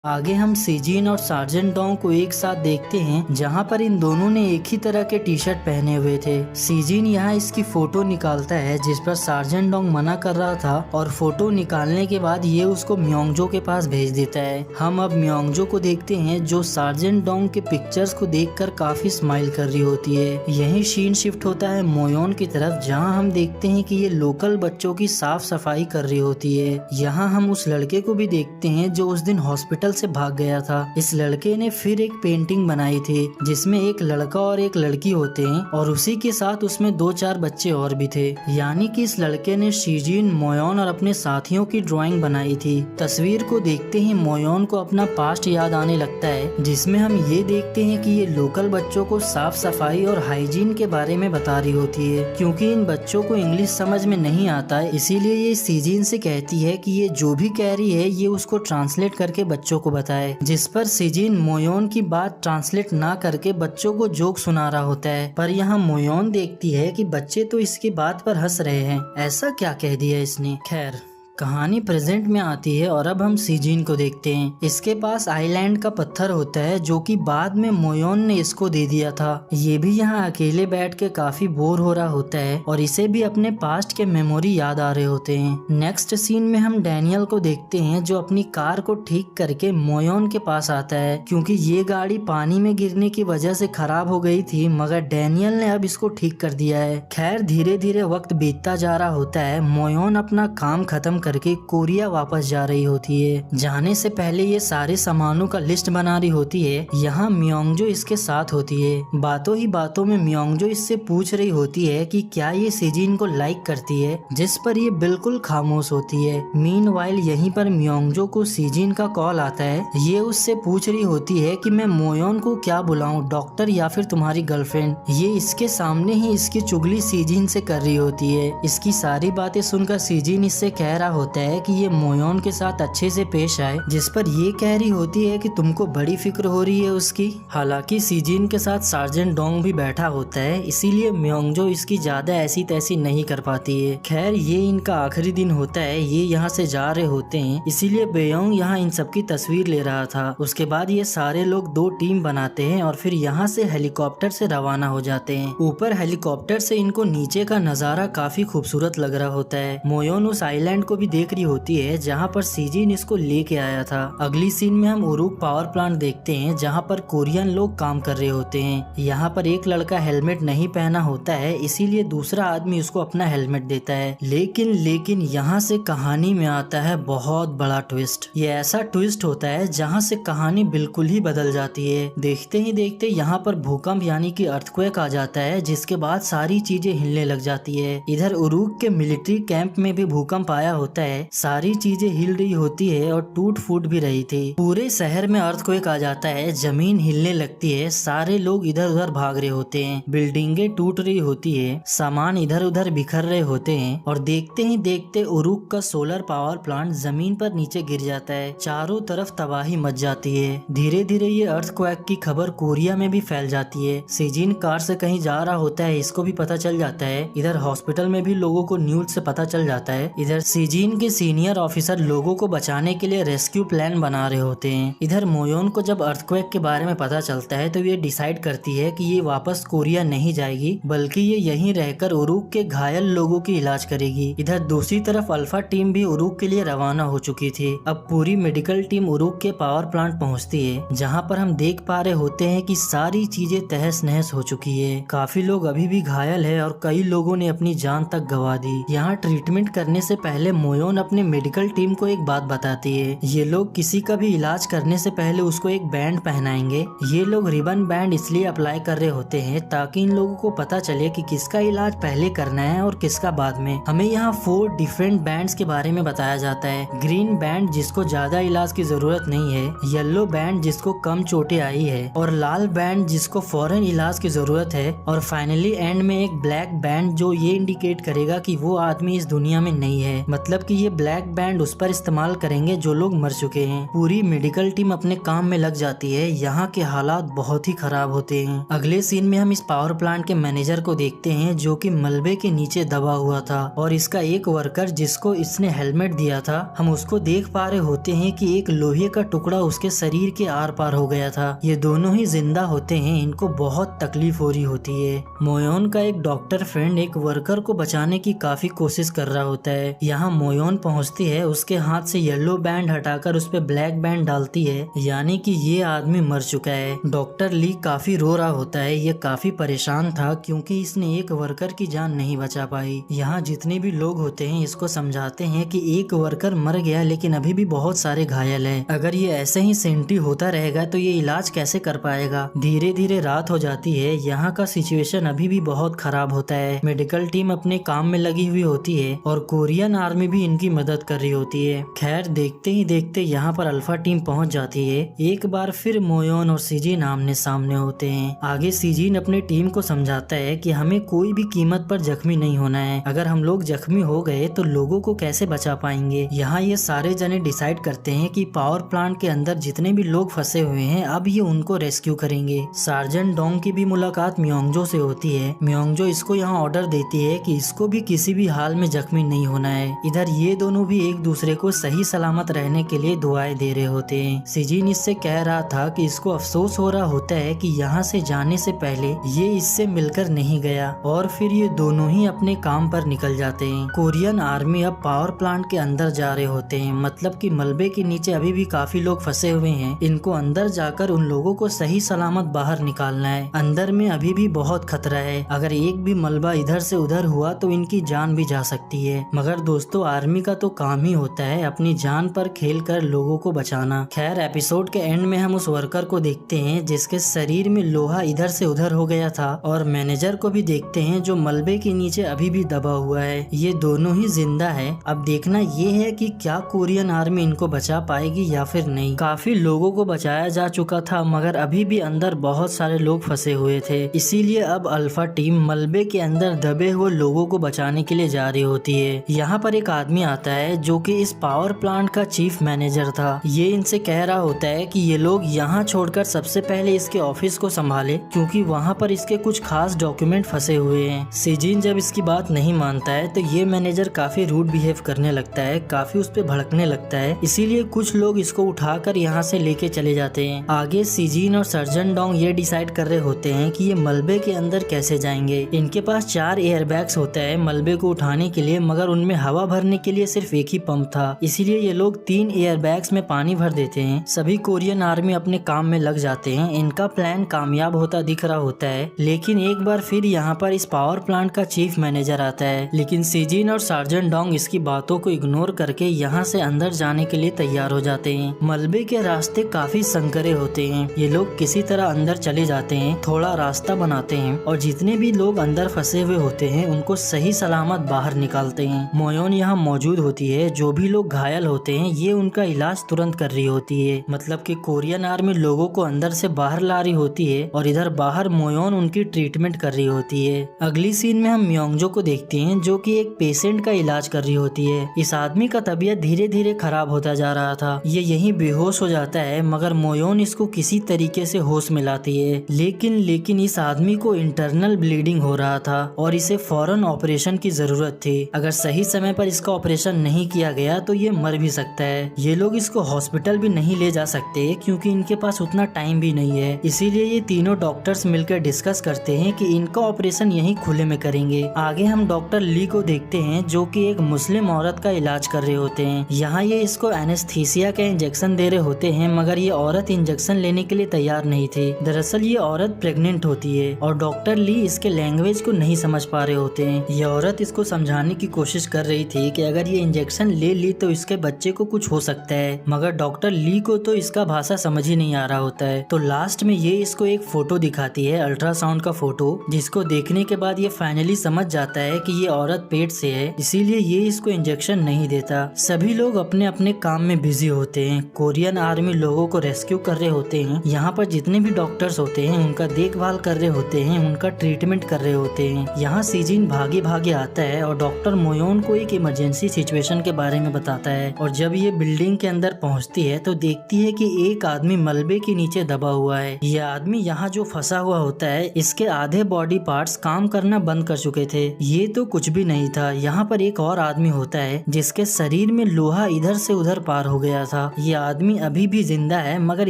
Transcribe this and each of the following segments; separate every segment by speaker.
Speaker 1: आगे हम सीजीन और सार्जेंट डोंग को एक साथ देखते हैं, जहां पर इन दोनों ने एक ही तरह के टी शर्ट पहने हुए थे। सीजीन यहाँ इसकी फोटो निकालता है जिस पर सार्जेंट डोंग मना कर रहा था, और फोटो निकालने के बाद ये उसको म्योंगजो के पास भेज देता है। हम अब म्योंगजो को देखते हैं जो सार्जेंट डोंग के पिक्चर्स को देखकर काफी स्माइल कर रही होती है। यही सीन शिफ्ट होता है मोयोन की तरफ, जहाँ हम देखते हैं कि ये लोकल बच्चों की साफ सफाई कर रही होती है। यहाँ हम उस लड़के को भी देखते हैं जो उस दिन हॉस्पिटल से भाग गया था। इस लड़के ने फिर एक पेंटिंग बनाई थी जिसमें एक लड़का और एक लड़की होते हैं, और उसी के साथ उसमें 2-4 बच्चे और भी थे। यानी कि इस लड़के ने सीजीन, मोयोन और अपने साथियों की ड्राइंग बनाई थी। तस्वीर को देखते ही मोयोन को अपना पास्ट याद आने लगता है, जिसमें हम ये देखते हैं कि ये लोकल बच्चों को साफ सफाई और हाइजीन के बारे में बता रही होती है। क्योंकि इन बच्चों को इंग्लिश समझ में नहीं आता है, इसीलिए ये सीजीन से कहती है कि ये जो भी कह रही है ये उसको ट्रांसलेट करके बच्चों को बताए, जिस पर सीजीन मोयोन की बात ट्रांसलेट ना करके बच्चों को जोक सुना रहा होता है। पर यहाँ मोयोन देखती है कि बच्चे तो इसकी बात पर हंस रहे हैं, ऐसा क्या कह दिया इसने। खैर, कहानी प्रेजेंट में आती है और अब हम सीजीन को देखते हैं। इसके पास आइलैंड का पत्थर होता है जो कि बाद में मोयोन ने इसको दे दिया था। ये भी यहाँ अकेले बैठ के काफी बोर हो रहा होता है और इसे भी अपने पास्ट के मेमोरी याद आ रहे होते हैं। नेक्स्ट सीन में हम डैनियल को देखते हैं जो अपनी कार को ठीक करके मोयोन के पास आता है, क्योंकि ये गाड़ी पानी में गिरने की वजह से खराब हो गई थी, मगर डैनियल ने अब इसको ठीक कर दिया है। खैर, धीरे धीरे वक्त बीतता जा रहा होता है। मोयोन अपना काम खत्म करके कोरिया वापस जा रही होती है। जाने से पहले ये सारे सामानों का लिस्ट बना रही होती है। यहाँ म्योंगजो इसके साथ होती है। बातों ही बातों में म्योंगजो इससे पूछ रही होती है कि क्या ये सीजीन को लाइक करती है, जिस पर ये बिल्कुल खामोश होती है। मीनवाइल यहीं पर म्योंगजो को सीजीन का कॉल आता है। ये उससे पूछ रही होती है कि मैं मोयोन को क्या बुलाऊं, डॉक्टर या फिर तुम्हारी गर्लफ्रेंड। ये इसके सामने ही इसकी चुगली सीजीन से कर रही होती है। इसकी सारी बातें सुनकर सीजीन इससे कह रहा होता है कि ये मोयोन के साथ अच्छे से पेश आए, जिस पर ये कह रही होती है कि तुमको बड़ी फिक्र हो रही है उसकी। हालांकि सीजीन के साथ सार्जेंट डोंग भी बैठा होता है, इसीलिए म्योंगजो इसकी ज्यादा ऐसी तैसी नहीं कर पाती है। खैर, ये इनका आखिरी दिन होता है। ये यहाँ से जा रहे होते हैं, इसीलिए बेयोंग यहाँ इन सबकी तस्वीर ले रहा था। उसके बाद ये सारे लोग 2 टीम बनाते हैं और फिर यहाँ से हेलीकॉप्टर से रवाना हो जाते हैं। ऊपर हेलीकॉप्टर से इनको नीचे का नजारा काफी खूबसूरत लग रहा होता है। मोयोन उस आइलैंड को भी देख रही होती है जहाँ पर सीजीन इसको लेके आया था। अगली सीन में हम उरुक पावर प्लांट देखते हैं जहाँ पर कोरियन लोग काम कर रहे होते हैं। यहाँ पर एक लड़का हेलमेट नहीं पहना होता है, इसीलिए दूसरा आदमी उसको अपना हेलमेट देता है। लेकिन यहाँ से कहानी में आता है बहुत बड़ा ट्विस्ट। ये ऐसा ट्विस्ट होता है जहाँ से कहानी बिल्कुल ही बदल जाती है। देखते ही देखते यहाँ पर भूकंप यानी कि अर्थक्वेक आ जाता है, जिसके बाद सारी चीजें हिलने लग जाती है। इधर उरुक के मिलिट्री कैंप में भी भूकंप आया होता है। सारी चीजें हिल रही होती है और टूट फूट भी रही थी। पूरे शहर में अर्थक्वेक आ जाता है, जमीन हिलने लगती है, सारे लोग इधर उधर भाग रहे होते हैं, बिल्डिंगें टूट रही होती है, सामान इधर उधर बिखर रहे होते हैं, और देखते ही देखते उरुक का सोलर पावर प्लांट जमीन पर नीचे गिर जाता है। चारों तरफ तबाही मच जाती है। धीरे धीरे ये अर्थक्वेक की खबर कोरिया में भी फैल जाती है। सीजीन कार से कहीं जा रहा होता है, इसको भी पता चल जाता है। इधर हॉस्पिटल में भी लोगों को न्यूज से पता चल जाता है। इधर सीजीन के सीनियर ऑफिसर लोगों को बचाने के लिए रेस्क्यू प्लान बना रहे होते हैं। इधर मोयोन को जब अर्थक्वेक के बारे में पता चलता है तो ये डिसाइड करती है कि ये वापस कोरिया नहीं जाएगी, बल्कि ये यहीं रहकर उरुक के घायल लोगों की इलाज करेगी। इधर दूसरी तरफ अल्फा टीम भी उरुक के लिए रवाना हो चुकी थी। अब पूरी मेडिकल टीम उरुक के पावर प्लांट पहुंचती है, जहां पर हम देख पा रहे होते हैं कि सारी चीजें तहस नहस हो चुकी है। काफी लोग अभी भी घायल है और कई लोगों ने अपनी जान तक गंवा दी। यहाँ ट्रीटमेंट करने से पहले मोयोन अपने मेडिकल टीम को एक बात बताती है। ये लोग किसी का भी इलाज करने से पहले उसको एक बैंड पहनाएंगे। ये लोग रिबन बैंड इसलिए अप्लाई कर रहे होते हैं ताकि इन लोगों को पता चले कि किसका इलाज पहले करना है और किसका बाद में। हमें यहाँ 4 डिफरेंट बैंड्स के बारे में बताया जाता है। ग्रीन बैंड जिसको ज्यादा इलाज की जरूरत नहीं है, येलो बैंड जिसको कम चोटें आई है, और लाल बैंड जिसको फौरन इलाज की जरूरत है, और फाइनली एंड में एक ब्लैक बैंड जो ये इंडिकेट करेगा कि वो आदमी इस दुनिया में नहीं है, मतलब कि ये ब्लैक बैंड उस पर इस्तेमाल करेंगे जो लोग मर चुके हैं। पूरी मेडिकल टीम अपने काम में लग जाती है। यहाँ के हालात बहुत ही खराब होते हैं। अगले सीन में हम इस पावर प्लांट के मैनेजर को देखते हैं जो कि मलबे के नीचे दबा हुआ था और इसका एक वर्कर जिसको इसने हेलमेट दिया था, हम उसको देख पा रहे होते हैं कि एक लोहे का टुकड़ा उसके शरीर के आर पार हो गया था। ये दोनों ही जिंदा होते हैं। इनको बहुत तकलीफ हो रही होती है। मोयोन का एक डॉक्टर फ्रेंड एक वर्कर को बचाने की काफी कोशिश कर रहा होता है। यहाँ मोयोन पहुँचती है, उसके हाथ से येलो बैंड हटाकर उस पे ब्लैक बैंड डालती है, यानी कि ये आदमी मर चुका है। डॉक्टर ली काफी रो रहा होता है। ये काफी परेशान था क्योंकि इसने एक वर्कर की जान नहीं बचा पाई। यहाँ जितने भी लोग होते हैं इसको समझाते हैं कि एक वर्कर मर गया लेकिन अभी भी बहुत सारे घायल हैं। अगर ये ऐसे ही सेंट्री होता रहेगा तो ये इलाज कैसे कर पाएगा। धीरे धीरे रात हो जाती है। यहाँ का सिचुएशन अभी भी बहुत खराब होता है। मेडिकल टीम अपने काम में लगी हुई होती है और कोरियन आर्मी भी इनकी मदद कर रही होती है। खैर देखते ही देखते यहाँ पर अल्फा टीम पहुँच जाती है। एक बार फिर मोयोन और सीजिन आमने सामने होते हैं। आगे सीजिन अपने टीम को समझाता है कि हमें कोई भी कीमत पर जख्मी नहीं होना है। अगर हम लोग जख्मी हो गए तो लोगों को कैसे बचा पाएंगे। यहाँ ये सारे जने डिसाइड करते हैं कि पावर प्लांट के अंदर जितने भी लोग फंसे हुए हैं अब ये उनको रेस्क्यू करेंगे। सार्जेंट डोंग की भी मुलाकात म्योंगजो से होती है। म्योंगजो इसको यहाँ ऑर्डर देती है कि इसको भी किसी भी हाल में जख्मी नहीं होना है। इधर ये दोनों भी एक दूसरे को सही सलामत रहने के लिए दुआएं दे रहे होते हैं। सीजिन इससे कह रहा था कि इसको अफसोस हो रहा होता है कि यहाँ से जाने से पहले ये इससे मिलकर नहीं गया और फिर ये दोनों ही अपने काम पर निकल जाते हैं। कोरियन आर्मी अब पावर प्लांट के अंदर जा रहे होते हैं, मतलब कि मलबे के नीचे अभी भी काफी लोग फंसे हुए हैं। इनको अंदर जाकर उन लोगों को सही सलामत बाहर निकालना है। अंदर में अभी भी बहुत खतरा है। अगर एक भी मलबा इधर से उधर हुआ तो इनकी जान भी जा सकती है। मगर दोस्तों आर्मी का तो काम ही होता है अपनी जान पर खेल कर लोगों को बचाना। खैर एपिसोड के एंड में हम उस वर्कर को देखते हैं जिसके शरीर में लोहा इधर से उधर हो गया था और मैनेजर को भी देखते हैं जो मलबे के नीचे अभी भी दबा हुआ है। ये दोनों ही जिंदा है। अब देखना ये है कि क्या कोरियन आर्मी इनको बचा पाएगी या फिर नहीं। काफी लोगों को बचाया जा चुका था मगर अभी भी अंदर बहुत सारे लोग फंसे हुए थे। इसीलिए अब अल्फा टीम मलबे के अंदर दबे हुए लोगों को बचाने के लिए जा रही होती है। यहाँ पर एक आदमी आता है जो कि इस पावर प्लांट का चीफ मैनेजर था। ये इनसे कह रहा होता है कि ये लोग यहाँ छोड़कर सबसे पहले इसके ऑफिस को संभाले क्योंकि वहाँ पर इसके कुछ खास डॉक्यूमेंट फंसे हुए हैं। सीजिन जब इसकी बात नहीं मानता है तो ये मैनेजर काफी रूड बिहेव करने लगता है, काफी उस पर भड़कने लगता है। इसीलिए कुछ लोग इसको उठाकर यहाँ से लेके चले जाते हैं। आगे सीजिन और सर्जन डोंग ये डिसाइड कर रहे होते हैं कि ये मलबे के अंदर कैसे जाएंगे। इनके पास 4 एयरबैग्स होता है मलबे को उठाने के लिए, मगर उनमें हवा भरने के लिए सिर्फ एक ही पंप था। इसीलिए ये लोग 3 एयरबैग्स में पानी भर देते हैं। सभी कोरियन आर्मी अपने काम में लग जाते हैं। इनका प्लान कामयाब होता दिख रहा होता है। लेकिन एक बार फिर यहाँ पर इस पावर प्लांट का चीफ मैनेजर आता है। लेकिन सीजिन और सार्जेंट डोंग इसकी बातों को इग्नोर करके यहाँ से अंदर जाने के लिए तैयार हो जाते हैं। मलबे के रास्ते काफी संकरे होते हैं। ये लोग किसी तरह अंदर चले जाते हैं, थोड़ा रास्ता बनाते हैं और जितने भी लोग अंदर फंसे हुए होते हैं उनको सही सलामत बाहर निकालते हैं। मोयोन यहाँ मौजूद होती है। जो भी लोग घायल होते हैं ये उनका इलाज तुरंत कर रही होती है। मतलब कि कोरियन आर्मी लोगों को अंदर से बाहर ला रही होती है और इधर बाहर मोयोन उनकी ट्रीटमेंट कर रही होती है। अगली सीन में हम म्योंगजो को देखते हैं जो कि एक पेशेंट का इलाज कर रही होती है। इस आदमी का तबीयत धीरे धीरे खराब होता जा रहा था। ये यहीं बेहोश हो जाता है मगर मोयोन इसको किसी तरीके से होश में लाती है। लेकिन इस आदमी को इंटरनल ब्लीडिंग हो रहा था और इसे फौरन ऑपरेशन की जरूरत थी। अगर सही समय पर इसका ऑपरेशन नहीं किया गया तो ये मर भी सकता है। ये लोग इसको हॉस्पिटल भी नहीं ले जा सकते क्योंकि इनके पास उतना टाइम भी नहीं है। इसीलिए ये तीनों डॉक्टर्स मिलकर डिस्कस करते हैं कि इनका ऑपरेशन यहीं खुले में करेंगे। आगे हम डॉक्टर ली को देखते हैं जो कि एक मुस्लिम औरत का इलाज कर रहे होते हैं। यहाँ ये इसको एनेस्थीसिया का इंजेक्शन दे रहे होते हैं मगर ये औरत इंजेक्शन लेने के लिए तैयार नहीं थी। दरअसल ये औरत प्रेग्नेंट होती है और डॉक्टर ली इसके लैंग्वेज को नहीं समझ पा रहे होते हैं। ये औरत इसको समझाने की कोशिश कर रही थी कि अगर ये इंजेक्शन ले ली तो इसके बच्चे को कुछ हो सकता है, मगर डॉक्टर ली को तो इसका भाषा समझ ही नहीं आ रहा होता है। तो लास्ट में ये इसको एक फोटो दिखाती है, अल्ट्रासाउंड का फोटो, जिसको देखने के बाद ये फाइनली समझ जाता है कि ये औरत पेट से है, इसीलिए ये इसको इंजेक्शन नहीं देता। सभी लोग अपने अपने काम में बिजी होते हैं। कोरियन आर्मी लोगों को रेस्क्यू कर रहे होते हैं। यहाँ पर जितने भी डॉक्टर्स होते हैं उनका देखभाल कर रहे होते हैं, उनका ट्रीटमेंट कर रहे होते हैं। यहाँ सीजिन भागे भागे आता है और डॉक्टर मोयोन को एक इमरजेंसी इमरजेंसी सिचुएशन के बारे में बताता है। और जब ये बिल्डिंग के अंदर पहुंचती है तो देखती है कि एक आदमी मलबे के नीचे दबा हुआ है। ये आदमी यहाँ जो फंसा हुआ होता है, इसके आधे बॉडी पार्ट्स काम करना बंद कर चुके थे। ये तो कुछ भी नहीं था, यहाँ पर एक और आदमी होता है जिसके शरीर में लोहा इधर से उधर पार हो गया था। ये आदमी अभी भी जिंदा है मगर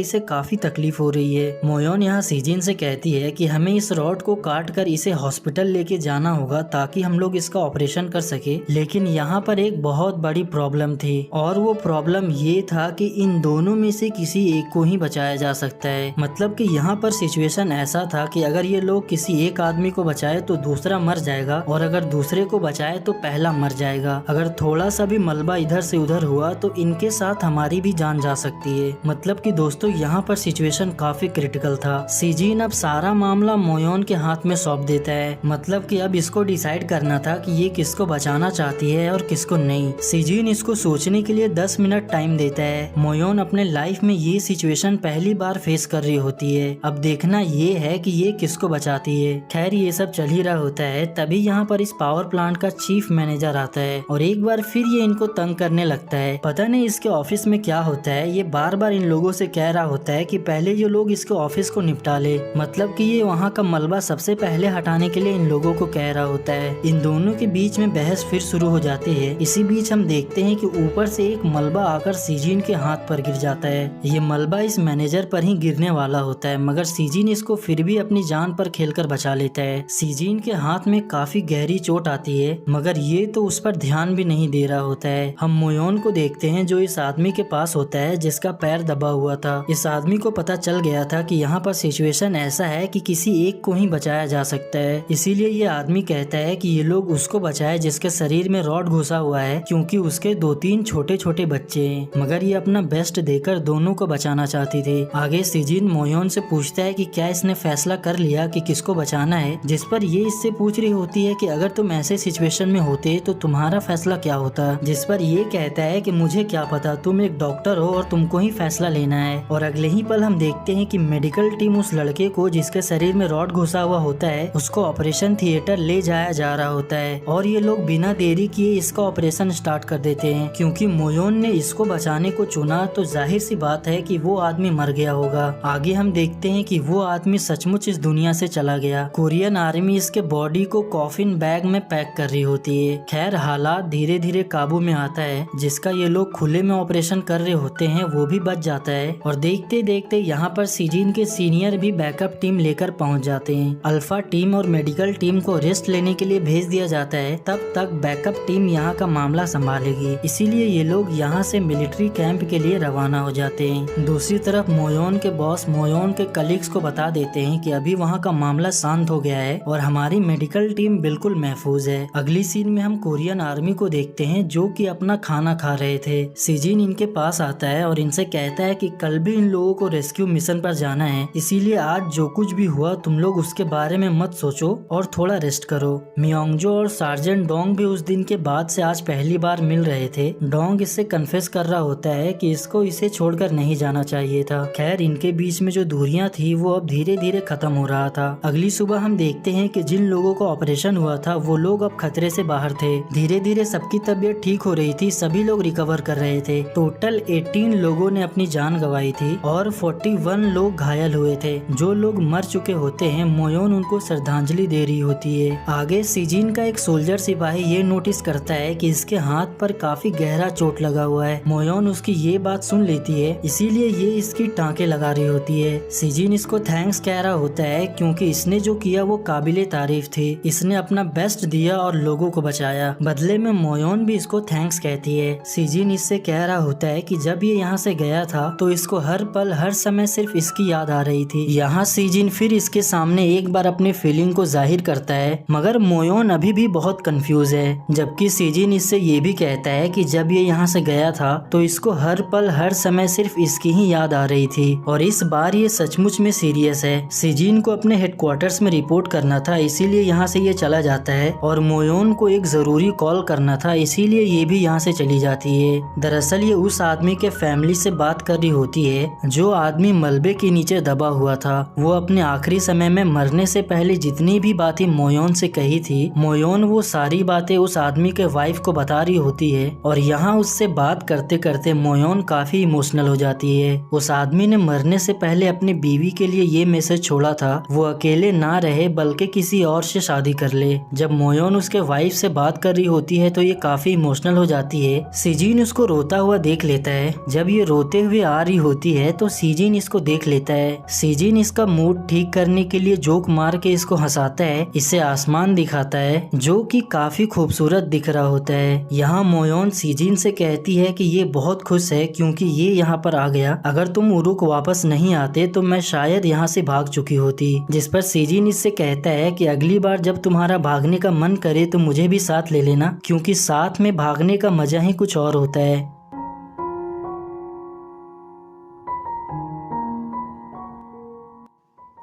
Speaker 1: इसे काफी तकलीफ हो रही है। मोयोन यहाँ सीजिन से कहती है कि हमें इस रॉड को काट कर इसे हॉस्पिटल लेके जाना होगा ताकि हम लोग इसका ऑपरेशन कर सके। लेकिन यहाँ पर एक बहुत बड़ी प्रॉब्लम थी और वो प्रॉब्लम ये था कि इन दोनों में से किसी एक को ही बचाया जा सकता है। मतलब कि यहाँ पर सिचुएशन ऐसा था कि अगर ये लोग किसी एक आदमी को बचाए तो दूसरा मर जाएगा और अगर दूसरे को बचाए तो पहला मर जाएगा। अगर थोड़ा सा भी मलबा इधर से उधर हुआ तो इनके साथ हमारी भी जान जा सकती है। मतलब कि दोस्तों यहाँ पर सिचुएशन काफी क्रिटिकल था। सीजिन अब सारा मामला मोयोन के हाथ में सौंप देता है। मतलब कि अब इसको डिसाइड करना था कि ये किसको बचाना चाहती है और किसको नहीं। सीजिन इसको सोचने के लिए 10 मिनट टाइम देता है। मोयोन अपने लाइफ में ये सिचुएशन पहली बार फेस कर रही होती है। अब देखना ये है कि ये किसको बचाती है। खैर ये सब चल ही रहा होता है, तभी यहाँ पर इस पावर प्लांट का चीफ मैनेजर आता है और एक बार फिर ये इनको तंग करने लगता है। पता नहीं इसके ऑफिस में क्या होता है, ये बार बार इन लोगों से कह रहा होता है कि पहले ये लोग इसके ऑफिस को निपटा ले। मतलब कि ये वहाँ का मलबा सबसे पहले हटाने के लिए इन लोगों को कह रहा होता है। इन दोनों के बीच में बहस फिर शुरू हो जाती है। इसी बीच हम देखते हैं कि ऊपर से एक मलबा आकर सीजिन के हाथ पर गिर जाता है। ये मलबा इस मैनेजर पर ही गिरने वाला होता है मगर सीजिन इसको फिर भी अपनी जान पर खेलकर बचा लेता है। सीजिन के हाथ में काफी गहरी चोट आती है मगर ये तो उस पर ध्यान भी नहीं दे रहा होता है। हम मोयोन को देखते हैं जो इस आदमी के पास होता है जिसका पैर दबा हुआ था। इस आदमी को पता चल गया था कि यहाँ पर सिचुएशन ऐसा है कि किसी एक को ही बचाया जा सकता है। इसीलिए ये आदमी कहता है कि ये लोग उसको बचाए जिसके शरीर में रॉड घुसा हुआ है, क्योंकि उसके 2-3 छोटे छोटे बच्चे हैं। मगर ये अपना बेस्ट देकर दोनों को बचाना चाहती थी। आगे सीजिन मोयोन से पूछता है कि क्या इसने फैसला कर लिया कि किसको बचाना है, जिस पर ये इससे पूछ रही होती है कि अगर तुम ऐसे सिचुएशन में होते तो तुम्हारा फैसला क्या होता। जिस पर ये कहता है कि मुझे क्या पता, तुम एक डॉक्टर हो और तुमको ही फैसला लेना है। और अगले ही पल हम देखते हैं कि मेडिकल टीम उस लड़के को जिसके शरीर में रॉड घुसा हुआ होता है उसको ऑपरेशन थिएटर ले जाया जा रहा होता है और ये लोग बिना देरी किए इसका ऑपरेशन स्टार्ट कर देते हैं। क्योंकि मोयोन ने इसको बचाने को चुना तो जाहिर सी बात है कि वो आदमी मर गया होगा। आगे हम देखते हैं कि वो आदमी सचमुच इस दुनिया से चला गया। कोरियन आर्मी इसके बॉडी को कॉफिन बैग में पैक कर रही होती है। खैर हालात धीरे धीरे काबू में आता है। जिसका ये लोग खुले में ऑपरेशन कर रहे होते हैं वो भी बच जाता है और देखते देखते यहाँ पर सीजिन के सीनियर भी बैकअप टीम लेकर पहुँच जाते हैं। अल्फा टीम और मेडिकल टीम को रेस्ट लेने के लिए भेज दिया जाता है। तब तक बैकअप टीम यहाँ का मामला संभालेगी, इसीलिए ये लोग यहाँ से मिलिट्री कैंप के लिए रवाना हो जाते हैं। दूसरी तरफ मोयोन के बॉस मोयोन के कलीग्स को बता देते हैं कि अभी वहाँ का मामला शांत हो गया है और हमारी मेडिकल टीम बिल्कुल महफूज है। अगली सीन में हम कोरियन आर्मी को देखते हैं जो कि अपना खाना खा रहे थे। सीजिन इनके पास आता है और इनसे कहता है कि कल भी इन लोगों को रेस्क्यू मिशन पर जाना है, इसीलिए आज जो कुछ भी हुआ तुम लोग उसके बारे में मत सोचो और थोड़ा रेस्ट करो। मियोंगजो और सार्जेंट डोंग भी उस दिन के बाद से आज पहली बार मिल रहे थे। डोंग इससे कन्फेस कर रहा होता है कि इसको इसे छोड़कर नहीं जाना चाहिए था। खैर इनके बीच में जो दूरियां थी वो अब धीरे धीरे खत्म हो रहा था। अगली सुबह हम देखते हैं कि जिन लोगों को ऑपरेशन हुआ था वो लोग अब खतरे से बाहर थे। धीरे धीरे सबकी तबीयत ठीक हो रही थी, सभी लोग रिकवर कर रहे थे। टोटल 18 लोगों ने अपनी जान गंवाई थी और 41 लोग घायल हुए थे। जो लोग मर चुके होते हैं मोयोन उनको श्रद्धांजलि दे रही होती है। आगे सीजिन का एक सोल्जर सिपाही ये नोटिस करता है कि इसके हाथ पर काफी गहरा चोट लगा हुआ है। मोयोन उसकी ये बात सुन लेती है, इसीलिए ये इसकी टांके लगा रही होती है। सीजिन इसको थैंक्स कह रहा होता है क्योंकि इसने जो किया वो काबिले तारीफ थी। इसने अपना बेस्ट दिया और लोगों को बचाया। बदले में मोयोन भी इसको थैंक्स कहती है। सीजिन इससे कह रहा होता है कि जब ये यहाँ से गया था तो इसको हर पल हर समय सिर्फ इसकी याद आ रही थी। यहाँ सीजिन फिर इसके सामने एक बार अपनी फीलिंग को जाहिर करता है मगर मोयोन अभी भी बहुत कंफ्यूज है। जबकि सीजिन इससे ये भी कहता है कि जब ये यहाँ से गया था तो इसको हर पल हर समय सिर्फ इसकी ही याद आ रही थी और इस बार ये सचमुच में सीरियस है। सीजिन को अपने हेडक्वार्टर्स में रिपोर्ट करना था, इसीलिए यहाँ से ये चला जाता है और मोयोन को एक जरूरी कॉल करना था, इसीलिए ये भी यहाँ से चली जाती है। दरअसल ये उस आदमी के फैमिली से बात कर रही होती है जो आदमी मलबे के नीचे दबा हुआ था। वो अपने आखिरी समय में मरने से पहले जितनी भी बातें मोयोन से कही थी, मोयोन वो सारी बातें उस आदमी के वाइफ वाइफ को बता रही होती है और यहाँ उससे बात करते करते मोयोन काफी इमोशनल हो जाती है। उस आदमी ने मरने से पहले अपनी बीवी के लिए ये मैसेज छोड़ा था, वो अकेले ना रहे बल्कि किसी और से शादी कर ले। जब मोयोन उसके वाइफ से बात कर रही होती है तो ये काफी इमोशनल हो जाती है। सीजिन उसको रोता हुआ देख लेता है। जब ये रोते हुए आ रही होती है तो सीजिन इसको देख लेता है। सीजिन इसका मूड ठीक करने के लिए जोक मार के इसको हंसाता है, इसे आसमान दिखाता है जो कि काफी खूबसूरत दिख रहा होता है। यहाँ मोयोन सीजिन से कहती है कि ये बहुत खुश है क्योंकि ये यहाँ पर आ गया। अगर तुम उरुक वापस नहीं आते तो मैं शायद यहाँ से भाग चुकी होती। जिस पर सीजिन इससे कहता है कि अगली बार जब तुम्हारा भागने का मन करे तो मुझे भी साथ ले लेना, क्योंकि साथ में भागने का मजा ही कुछ और होता है।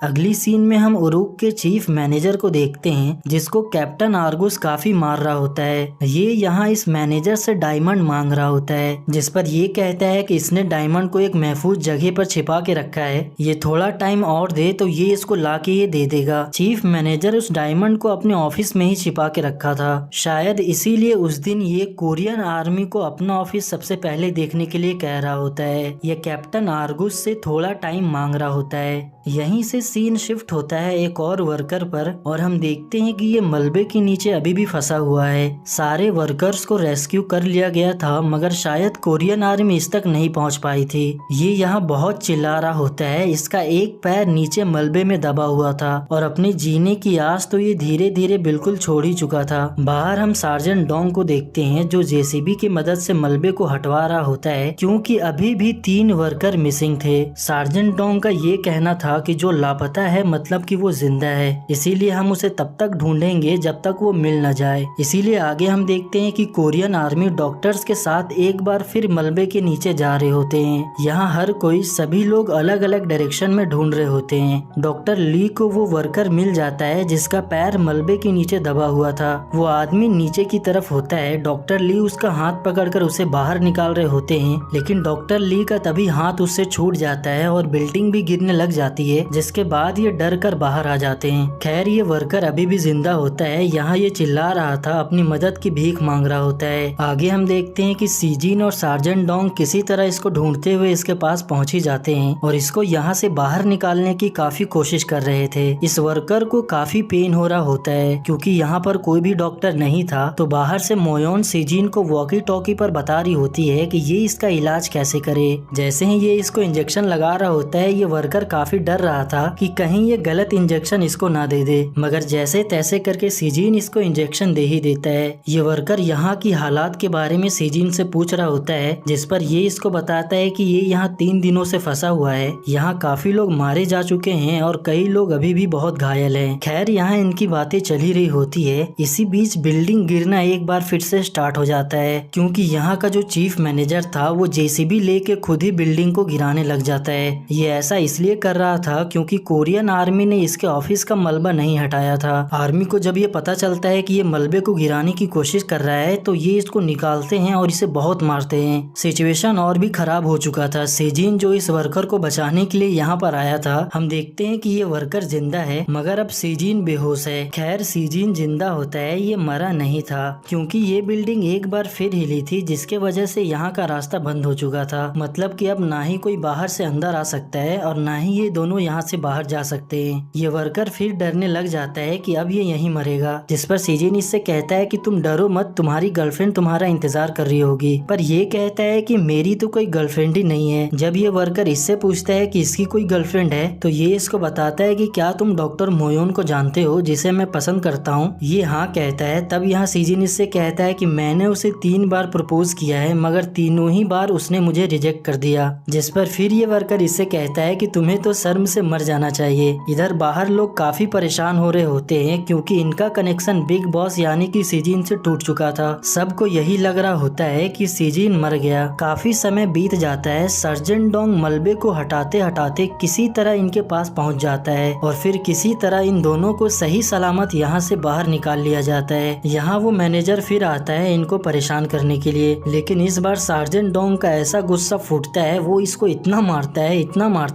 Speaker 1: अगली सीन में हम उरुक के चीफ मैनेजर को देखते हैं जिसको कैप्टन आर्गुस काफी मार रहा होता है। ये यहाँ इस मैनेजर से डायमंड मांग रहा होता है, जिस पर ये कहता है कि इसने डायमंड को एक महफूज जगह पर छिपा के रखा है, ये थोड़ा टाइम और दे तो ये इसको ला के ये दे देगा। चीफ मैनेजर उस डायमंड को अपने ऑफिस में ही छिपा के रखा था, शायद इसीलिए उस दिन ये कोरियन आर्मी को अपना ऑफिस सबसे पहले देखने के लिए कह रहा होता है। ये कैप्टन आर्गुस से थोड़ा टाइम मांग रहा होता है। यहीं से सीन शिफ्ट होता है एक और वर्कर पर और हम देखते हैं कि ये मलबे के नीचे अभी भी फंसा हुआ है। सारे वर्कर्स को रेस्क्यू कर लिया गया था मगर शायद कोरियन आर्मी इस तक नहीं पहुंच पाई थी। ये यहाँ बहुत चिल्ला रहा होता है, इसका एक पैर नीचे मलबे में दबा हुआ था और अपने जीने की आस तो ये धीरे धीरे बिल्कुल छोड़ ही चुका था। बाहर हम सार्जेंट डोंग को देखते हैं जो जेसीबी की मदद से मलबे को हटवा रहा होता है क्योंकि अभी भी 3 वर्कर मिसिंग थे। सार्जेंट डोंग का ये कहना था कि जो लापता है मतलब कि वो जिंदा है, इसीलिए हम उसे तब तक ढूंढेंगे जब तक वो मिल न जाए। इसीलिए आगे हम देखते हैं कि कोरियन आर्मी डॉक्टर्स के साथ एक बार फिर मलबे के नीचे जा रहे होते हैं। यहाँ हर कोई सभी लोग अलग अलग डायरेक्शन में ढूंढ रहे होते हैं। डॉक्टर ली को वो वर्कर मिल जाता है जिसका पैर मलबे के नीचे दबा हुआ था। वो आदमी नीचे की तरफ होता है। डॉक्टर ली उसका हाथ पकड़कर उसे बाहर निकाल रहे होते हैं, लेकिन डॉक्टर ली का तभी हाथ उससे छूट जाता है और बिल्डिंग भी गिरने लग जाती है, जिसके बाद ये डर कर बाहर आ जाते हैं। खैर ये वर्कर अभी भी जिंदा होता है। यहाँ ये चिल्ला रहा था, अपनी मदद की भीख मांग रहा होता है। आगे हम देखते हैं कि सीजिन और सार्जेंट डोंग किसी तरह इसको ढूंढते हुए इसके पास पहुंच ही जाते हैं और इसको यहाँ से बाहर निकालने की काफी कोशिश कर रहे थे। इस वर्कर को काफी पेन हो रहा होता है क्योंकि यहाँ पर कोई भी डॉक्टर नहीं था। तो बाहर से मोयोन सीजिन को वॉकी टॉकी पर बता रही होती है कि ये इसका इलाज कैसे करे। जैसे ही ये इसको इंजेक्शन लगा रहा होता है, ये वर्कर काफी डर रहा था कि कहीं ये गलत इंजेक्शन इसको ना दे दे, मगर जैसे तैसे करके सीजिन इसको इंजेक्शन दे ही देता है। ये वर्कर यहाँ की हालात के बारे में सीजिन से पूछ रहा होता है, जिस पर ये इसको बताता है कि ये यहाँ 3 दिनों से फंसा हुआ है। यहाँ काफी लोग मारे जा चुके हैं और कई लोग अभी भी बहुत घायल हैं। खैर यहाँ इनकी बातें चल ही रही होती है। इसी बीच बिल्डिंग गिरना एक बार फिर से स्टार्ट हो जाता है क्योंकि यहाँ का जो चीफ मैनेजर था वो जेसीबी लेके खुद ही बिल्डिंग को गिराने लग जाता है। ये ऐसा इसलिए कर रहा था क्योंकि कोरियन आर्मी ने इसके ऑफिस का मलबा नहीं हटाया था। आर्मी को जब ये पता चलता है कि ये मलबे को गिराने की कोशिश कर रहा है तो ये इसको निकालते हैं और इसे बहुत मारते हैं। सिचुएशन और भी खराब हो चुका था। सीजिन जो इस वर्कर को बचाने के लिए यहाँ पर आया था, हम देखते हैं कि ये वर्कर जिंदा है मगर अब सीजिन बेहोश है। खैर सीजिन जिंदा होता है, ये मरा नहीं था क्योंकि ये बिल्डिंग एक बार फिर हिली थी जिसके वजह से यहाँ का रास्ता बंद हो चुका था। मतलब कि अब ना ही कोई बाहर से अंदर आ सकता है और ना ही ये दोनों यहाँ से बाहर जा सकते हैं। ये वर्कर फिर डरने लग जाता है कि अब ये यहीं मरेगा, जिस पर सीजिन इससे कहता है कि तुम डरो मत, तुम्हारी गर्लफ्रेंड तुम्हारा इंतजार कर रही होगी। पर ये कहता है कि मेरी तो कोई गर्लफ्रेंड ही नहीं है। जब ये वर्कर इससे पूछता है कि इसकी कोई गर्लफ्रेंड है तो ये इसको बताता है कि क्या तुम डॉक्टर मोयोन को जानते हो जिसे मैं पसंद करता हूँ। ये हाँ कहता है। तब यहाँ सीजिन इससे कहता है कि मैंने उसे 3 बार प्रपोज किया है मगर तीनों ही बार उसने मुझे रिजेक्ट कर दिया। जिस पर फिर ये वर्कर इससे कहता है कि तुम्हें तो शर्म से मर जाना चाहिए। इधर बाहर लोग काफी परेशान हो रहे होते हैं क्योंकि इनका कनेक्शन बिग बॉस यानी कि सीजिन से टूट चुका था। सबको यही लग रहा होता है कि सीजिन मर गया। काफी समय बीत जाता है। सार्जेंट डोंग मलबे को हटाते हटाते किसी तरह इनके पास पहुंच जाता है और फिर किसी तरह इन दोनों को सही सलामत यहाँ से बाहर निकाल लिया जाता है। यहाँ वो मैनेजर फिर आता है इनको परेशान करने के लिए, लेकिन इस बार सार्जेंट डोंग का ऐसा गुस्सा फूटता है, वो इसको इतना मारता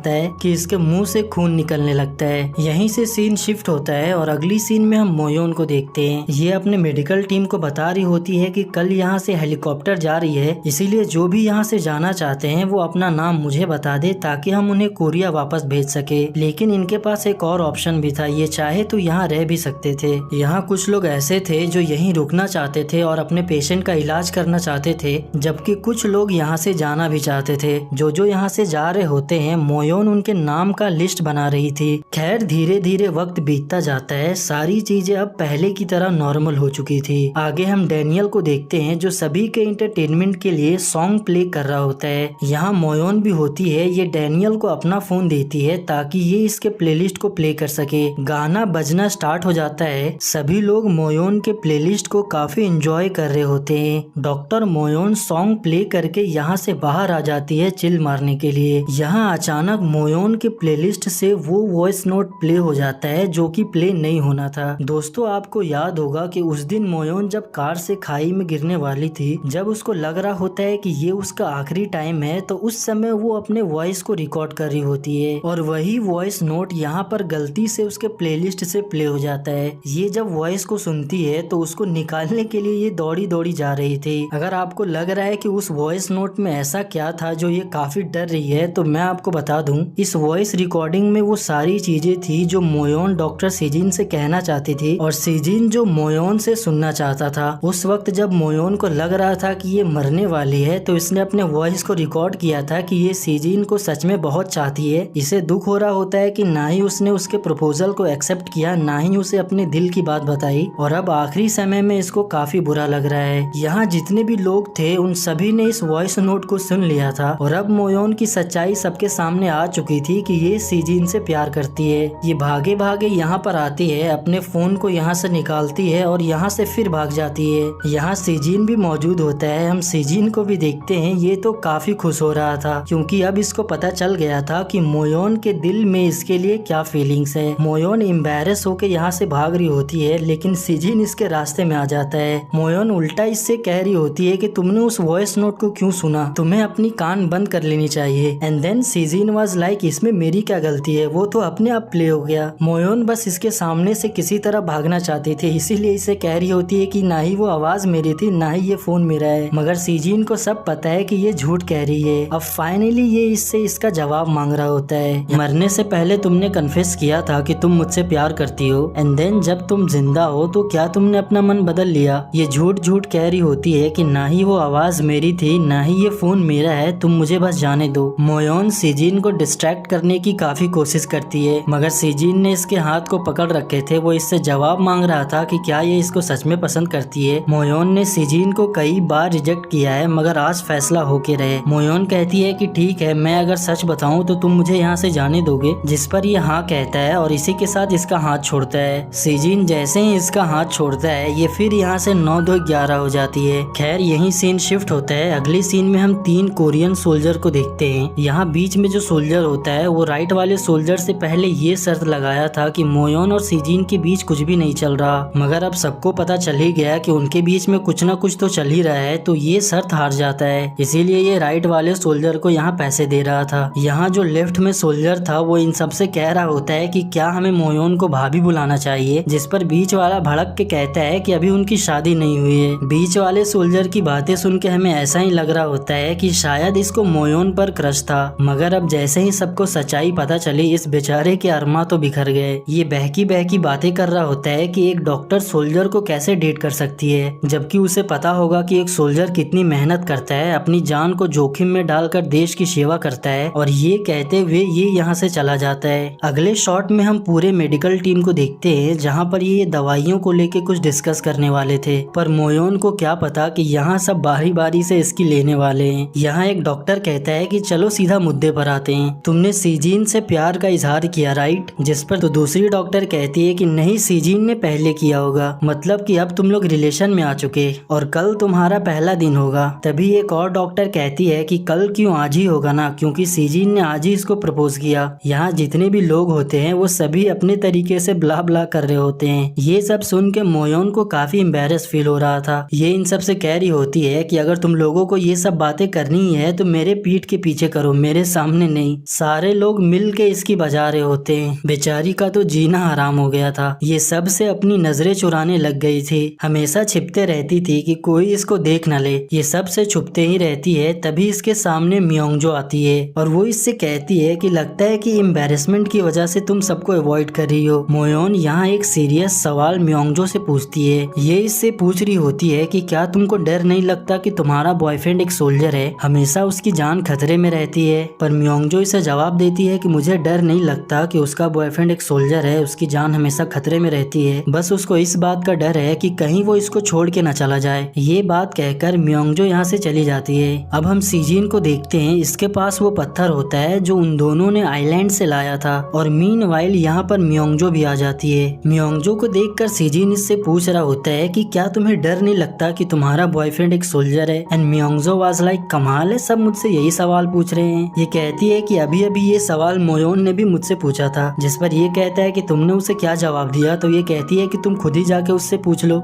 Speaker 1: है कि इसके मुंह मुंह से खून निकलने लगता है। यहीं से सीन शिफ्ट होता है और अगली सीन में हम मोयोन को देखते हैं। ये अपने मेडिकल टीम को बता रही होती है कि कल यहाँ से हेलीकॉप्टर जा रही है, इसीलिए जो भी यहाँ से जाना चाहते हैं वो अपना नाम मुझे बता दे ताकि हम उन्हें कोरिया वापस भेज सके। लेकिन इनके पास एक और ऑप्शन भी था, ये चाहे तो यहाँ रह भी सकते थे। यहाँ कुछ लोग ऐसे थे जो यहीं रुकना चाहते थे और अपने पेशेंट का इलाज करना चाहते थे, जबकि कुछ लोग यहाँ से जाना भी चाहते थे। जो यहाँ से जा रहे होते हैं, मोयोन उनके नाम का लिस्ट बना रही थी। खैर धीरे धीरे वक्त बीतता जाता है, सारी चीजें अब पहले की तरह नॉर्मल हो चुकी थी। आगे हम डैनियल को देखते हैं जो सभी के एंटरटेनमेंट के लिए सॉन्ग प्ले कर रहा होता है। यहाँ मोयोन भी होती है, ये डैनियल को अपना फोन देती है ताकि ये इसके प्लेलिस्ट को प्ले कर सके। गाना बजना स्टार्ट हो जाता है, सभी लोग मोयोन के प्लेलिस्ट को काफी एंजॉय कर रहे होते हैं। डॉक्टर मोयोन सॉन्ग प्ले करके यहाँ से बाहर आ जाती है चिल मारने के लिए। यहाँ अचानक मोयोन के प्लेलिस्ट से वो वॉइस नोट प्ले हो जाता है जो कि प्ले नहीं होना था। दोस्तों आपको याद होगा कि उस दिन मोयोन जब कार से खाई में गिरने वाली थी, जब उसको लग रहा होता है कि ये उसका आखिरी टाइम है, तो उस समय वो अपने वॉइस को रिकॉर्ड कर रही होती है और वही वॉइस नोट यहाँ पर गलती से उसके प्लेलिस्ट से प्ले हो जाता है। ये जब वॉइस को सुनती है तो उसको निकालने के लिए ये दौड़ी दौड़ी जा रही थी। अगर आपको लग रहा है कि उस वॉइस नोट में ऐसा क्या था जो ये काफी डर रही है, तो मैं आपको बता दूं, इस वॉइस रिकॉर्डिंग में वो सारी चीजें थी जो मोयोन डॉक्टर सीजिन से कहना चाहती थी और सीजिन जो मोयोन से सुनना चाहता था। उस वक्त जब मोयोन को लग रहा था कि ये मरने वाली है, तो इसने अपने वॉइस को रिकॉर्ड किया था कि ये सीजिन को सच में बहुत चाहती है। इसे दुख हो रहा होता है कि ना ही उसने उसके प्रपोजल को एक्सेप्ट किया, ना ही उसे अपने दिल की बात बताई, और अब आखिरी समय में इसको काफी बुरा लग रहा है। यहाँ जितने भी लोग थे उन सभी ने इस वॉइस नोट को सुन लिया था और अब मोयोन की सच्चाई सबके सामने आ चुकी थी कि ये सीजिन से प्यार करती है। ये भागे भागे यहाँ पर आती है, अपने फोन को यहाँ से निकालती है और यहाँ से फिर भाग जाती है। यहाँ सीजिन भी मौजूद होता है, हम सीजिन को भी देखते हैं। ये तो काफी खुश हो रहा था क्योंकि अब इसको पता चल गया था कि मोयोन के दिल में इसके लिए क्या फीलिंग्स है। मोयोन एम्बैरेस होके यहाँ से भाग रही होती है, लेकिन सीजिन इसके रास्ते में आ जाता है। मोयोन उल्टा इससे कह रही होती है कि तुमने उस वॉइस नोट को क्यों सुना, तुम्हें अपनी कान बंद कर लेनी चाहिए। And then season was like इसमें मेरी क्या गलती है, वो तो अपने आप प्ले हो गया। मोयोन बस इसके सामने से किसी तरह भागना चाहती थी, इसीलिए इसे कह रही होती है कि ना ही वो आवाज मेरी थी, ना ही ये फोन मेरा है। मगर सीजिन को सब पता है कि ये झूठ कह रही है। अब फाइनली ये इससे इसका जवाब मांग रहा होता है। मरने से पहले तुमने कन्फेस किया था कि तुम मुझसे प्यार करती हो, एंड देन जब तुम जिंदा हो तो क्या तुमने अपना मन बदल लिया। ये झूठ झूठ कह रही होती है कि ना ही वो आवाज मेरी थी, ना ही ये फोन मेरा है, तुम मुझे बस जाने दो। मोयोन सीजिन को डिस्ट्रैक्ट करने की काफी कोशिश करती है, मगर सीजिन ने इसके हाथ को पकड़ रखे थे। वो इससे जवाब मांग रहा था कि क्या ये इसको सच में पसंद करती है। मोयोन ने सीजिन को कई बार रिजेक्ट किया है, मगर आज फैसला होके रहे। मोयोन कहती है कि ठीक है, मैं अगर सच बताऊं तो तुम मुझे यहाँ से जाने दोगे, जिस पर ये हाँ कहता है और इसी के साथ इसका हाथ छोड़ता है। सीजिन जैसे ही इसका हाथ छोड़ता है, ये फिर यहाँ से 9-2-11 हो जाती है। खैर यही सीन शिफ्ट होता है। अगली सीन में हम 3 कोरियन सोल्जर को देखते हैं। यहाँ बीच में जो सोल्जर होता है वो राइट वाले सोल्जर से पहले ये शर्त लगाया था कि मोयोन और सीजिन के बीच कुछ भी नहीं चल रहा, मगर अब सबको पता चल ही गया कि उनके बीच में कुछ ना कुछ तो चल ही रहा है, तो ये शर्त हार जाता है। इसीलिए ये राइट वाले सोल्जर को यहाँ पैसे दे रहा था। यहाँ जो लेफ्ट में सोल्जर था वो इन सबसे कह रहा होता है कि क्या हमें मोयोन को भाभी बुलाना चाहिए, जिस पर बीच वाला भड़क के कहता है कि अभी उनकी शादी नहीं हुई है। बीच वाले सोल्जर की बातें सुन के हमें ऐसा ही लग रहा होता है कि शायद इसको मोयोन पर क्रश था, मगर अब जैसे ही सबको सच्चाई पता चली, इस बेचारे के अरमा तो बिखर गए। ये बहकी बहकी बातें कर रहा होता है कि एक डॉक्टर सोल्जर को कैसे डेट कर सकती है, जबकि उसे पता होगा कि एक सोल्जर कितनी मेहनत करता है, अपनी जान को जोखिम में डालकर देश की सेवा करता है। और ये कहते हुए ये यहाँ से चला जाता है। अगले शॉट में हम पूरे मेडिकल टीम को देखते हैं, जहाँ पर ये दवाइयों को लेके कुछ डिस्कस करने वाले थे, पर मोयोन को क्या पता कि यहाँ सब बारी बारी से इसकी लेने वाले हैं। यहाँ एक डॉक्टर कहता है कि चलो सीधा मुद्दे पर आते हैं, तुमने सीजिन से प्यार का इजहार किया राइट, जिस पर तो दूसरी डॉक्टर कहती है कि नहीं, सीजिन ने पहले किया होगा, मतलब कि अब तुम लोग रिलेशन में आ चुके और कल तुम्हारा पहला दिन होगा। तभी एक और डॉक्टर कहती है कि कल क्यों, आज ही होगा ना, क्योंकि सीजिन ने आज ही इसको प्रपोज किया। यहाँ जितने भी लोग होते हैं वो सभी अपने तरीके से ब्ला ब्ला कर रहे होते हैं। ये सब सुन के मोयोन को काफी एम्बैरेस फील हो रहा था। ये इन सब से कह रही होती है कि अगर तुम लोगों को ये सब बातें करनी है तो मेरे पीठ के पीछे करो, मेरे सामने नहीं। सारे लोग लोग मिल के इसकी बजा रहे होते हैं। बेचारी का तो जीना हराम हो गया था। ये सब से अपनी नजरें चुराने लग गई थी। हमेशा छिपते रहती थी कि कोई इसको देख न ले। ये सब से छुपते ही रहती है। तभी इसके सामने म्योंगजो आती है और वो इससे कहती है कि लगता है कि एम्बेरसमेंट की वजह से तुम सबको अवॉइड कर रही हो। मोयोन यहाँ एक सीरियस सवाल म्योंगजो से पूछती है। ये इससे पूछ रही होती है कि क्या तुमको डर नहीं लगता कि तुम्हारा बॉयफ्रेंड एक सोल्जर है, हमेशा उसकी जान खतरे में रहती है। पर म्योंगजो इसे जवाब देती है कि मुझे डर नहीं लगता कि उसका बॉयफ्रेंड एक सोल्जर है, उसकी जान हमेशा खतरे में रहती है, बस उसको इस बात का डर है कि कहीं वो इसको छोड़ के न चला जाए। ये बात कहकर म्योंगजो यहाँ से चली जाती है। अब हम सीजिन को देखते हैं। इसके पास वो पत्थर होता है जो उन दोनों ने आइलैंड से लाया था और मीनवाइल यहाँ पर म्योंगजो भी आ जाती है। म्योंगजो को देखकर सीजिन इससे पूछ रहा होता है कि क्या तुम्हें डर नहीं लगता कि तुम्हारा बॉयफ्रेंड एक सोल्जर है। एंड म्योंगजो वाज लाइक कमाल है, सब मुझसे यही सवाल पूछ रहे हैं। ये कहती है कि अभी अभी ये सवाल मोयोन ने भी मुझसे पूछा था, जिस पर ये कहता है कि तुमने उसे क्या जवाब दिया। तो ये कहती है कि तुम खुद ही जाके उससे पूछ लो।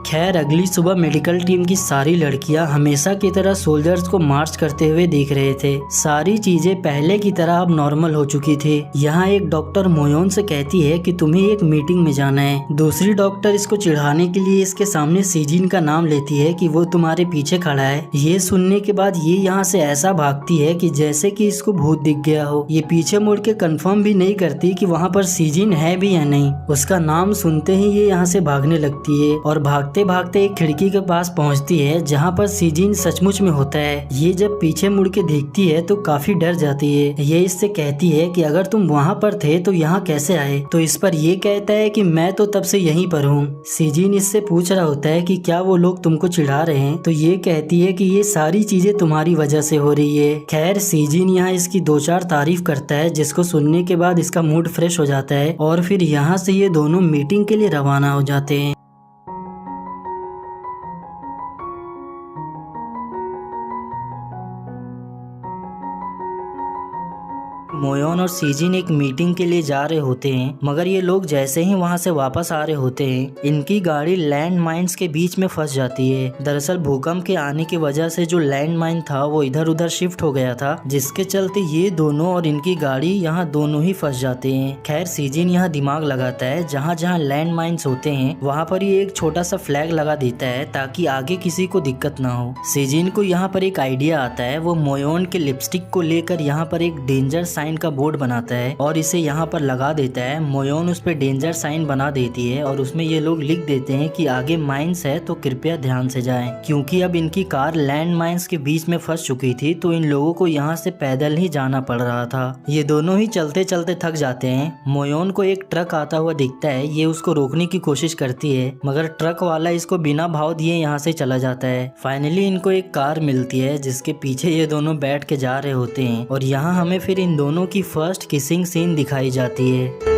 Speaker 1: खैर अगली सुबह मेडिकल टीम की सारी लड़कियां हमेशा की तरह सोल्जर्स को मार्च करते हुए देख रहे थे। सारी चीजें पहले की तरह अब नॉर्मल हो चुकी थी। यहाँ एक डॉक्टर मोयोन से कहती है कि तुम्हें एक मीटिंग में जाना है। दूसरी डॉक्टर इसको चिढ़ाने के लिए इसके सामने सीजिन का नाम लेती है कि वो तुम्हारे पीछे खड़ा है। ये सुनने के बाद ये यहाँ से ऐसा भागती है कि जैसे कि इसको भूत दिख गया हो। ये पीछे मुड़ के कंफर्म भी नहीं करती कि वहाँ पर सीजिन है भी या नहीं। उसका नाम सुनते ही ये यहाँ से भागने लगती है और भागते भागते एक खिड़की के पास पहुंचती है जहां पर सीजिन सचमुच में होता है। ये जब पीछे मुड़ के देखती है तो काफी डर जाती है। ये इससे कहती है कि अगर तुम वहां पर थे तो यहाँ कैसे आए। तो इस पर ये कहता है कि मैं तो तब से यहीं पर हूँ। सीजिन इससे पूछ रहा होता है कि क्या वो लोग तुमको चिढ़ा रहे हैं। तो ये कहती है कि ये सारी चीजें तुम्हारी वजह से हो रही है। खैर सीजिन यहाँ इसकी 2-4 तारीफ करता है, जिसको सुनने के बाद इसका मूड फ्रेश हो जाता है और फिर यहाँ से ये दोनों मीटिंग के लिए रवाना हो जाते हैं। मोयोन और सीजिन एक मीटिंग के लिए जा रहे होते हैं, मगर ये लोग जैसे ही वहां से वापस आ रहे होते हैं इनकी गाड़ी लैंड माइन्स के बीच में फंस जाती है। दरअसल भूकंप के आने की वजह से जो लैंड माइन था वो इधर उधर शिफ्ट हो गया था, जिसके चलते ये दोनों और इनकी गाड़ी यहाँ दोनों ही फंस जाते हैं। खैर सीजिन यहाँ दिमाग लगाता है, जहाँ जहाँ लैंड माइन्स होते हैं वहाँ पर ये एक छोटा सा फ्लैग लगा देता है ताकि आगे किसी को दिक्कत ना हो। सीजिन को यहाँ पर एक आइडिया आता है। वो मोयोन के लिपस्टिक को लेकर यहाँ पर एक डेंजर साइन का बोर्ड बनाता है और इसे यहाँ पर लगा देता है। मोयोन उस पर डेंजर साइन बना देती है और उसमें ये लोग लिख देते हैं कि आगे माइंस है तो कृपया ध्यान से जाएं। क्योंकि अब इनकी कार लैंड माइंस के बीच में फंस चुकी थी तो इन लोगों को यहाँ से पैदल ही जाना पड़ रहा था। ये दोनों ही चलते चलते थक जाते हैं। मोयोन को एक ट्रक आता हुआ दिखता है। ये उसको रोकने की कोशिश करती है मगर ट्रक वाला इसको बिना भाव दिए यहाँ से चला जाता है। फाइनली इनको एक कार मिलती है जिसके पीछे ये दोनों बैठ के जा रहे होते हैं और यहाँ हमें फिर इन दोनों की फर्स्ट किसिंग सीन दिखाई जाती है।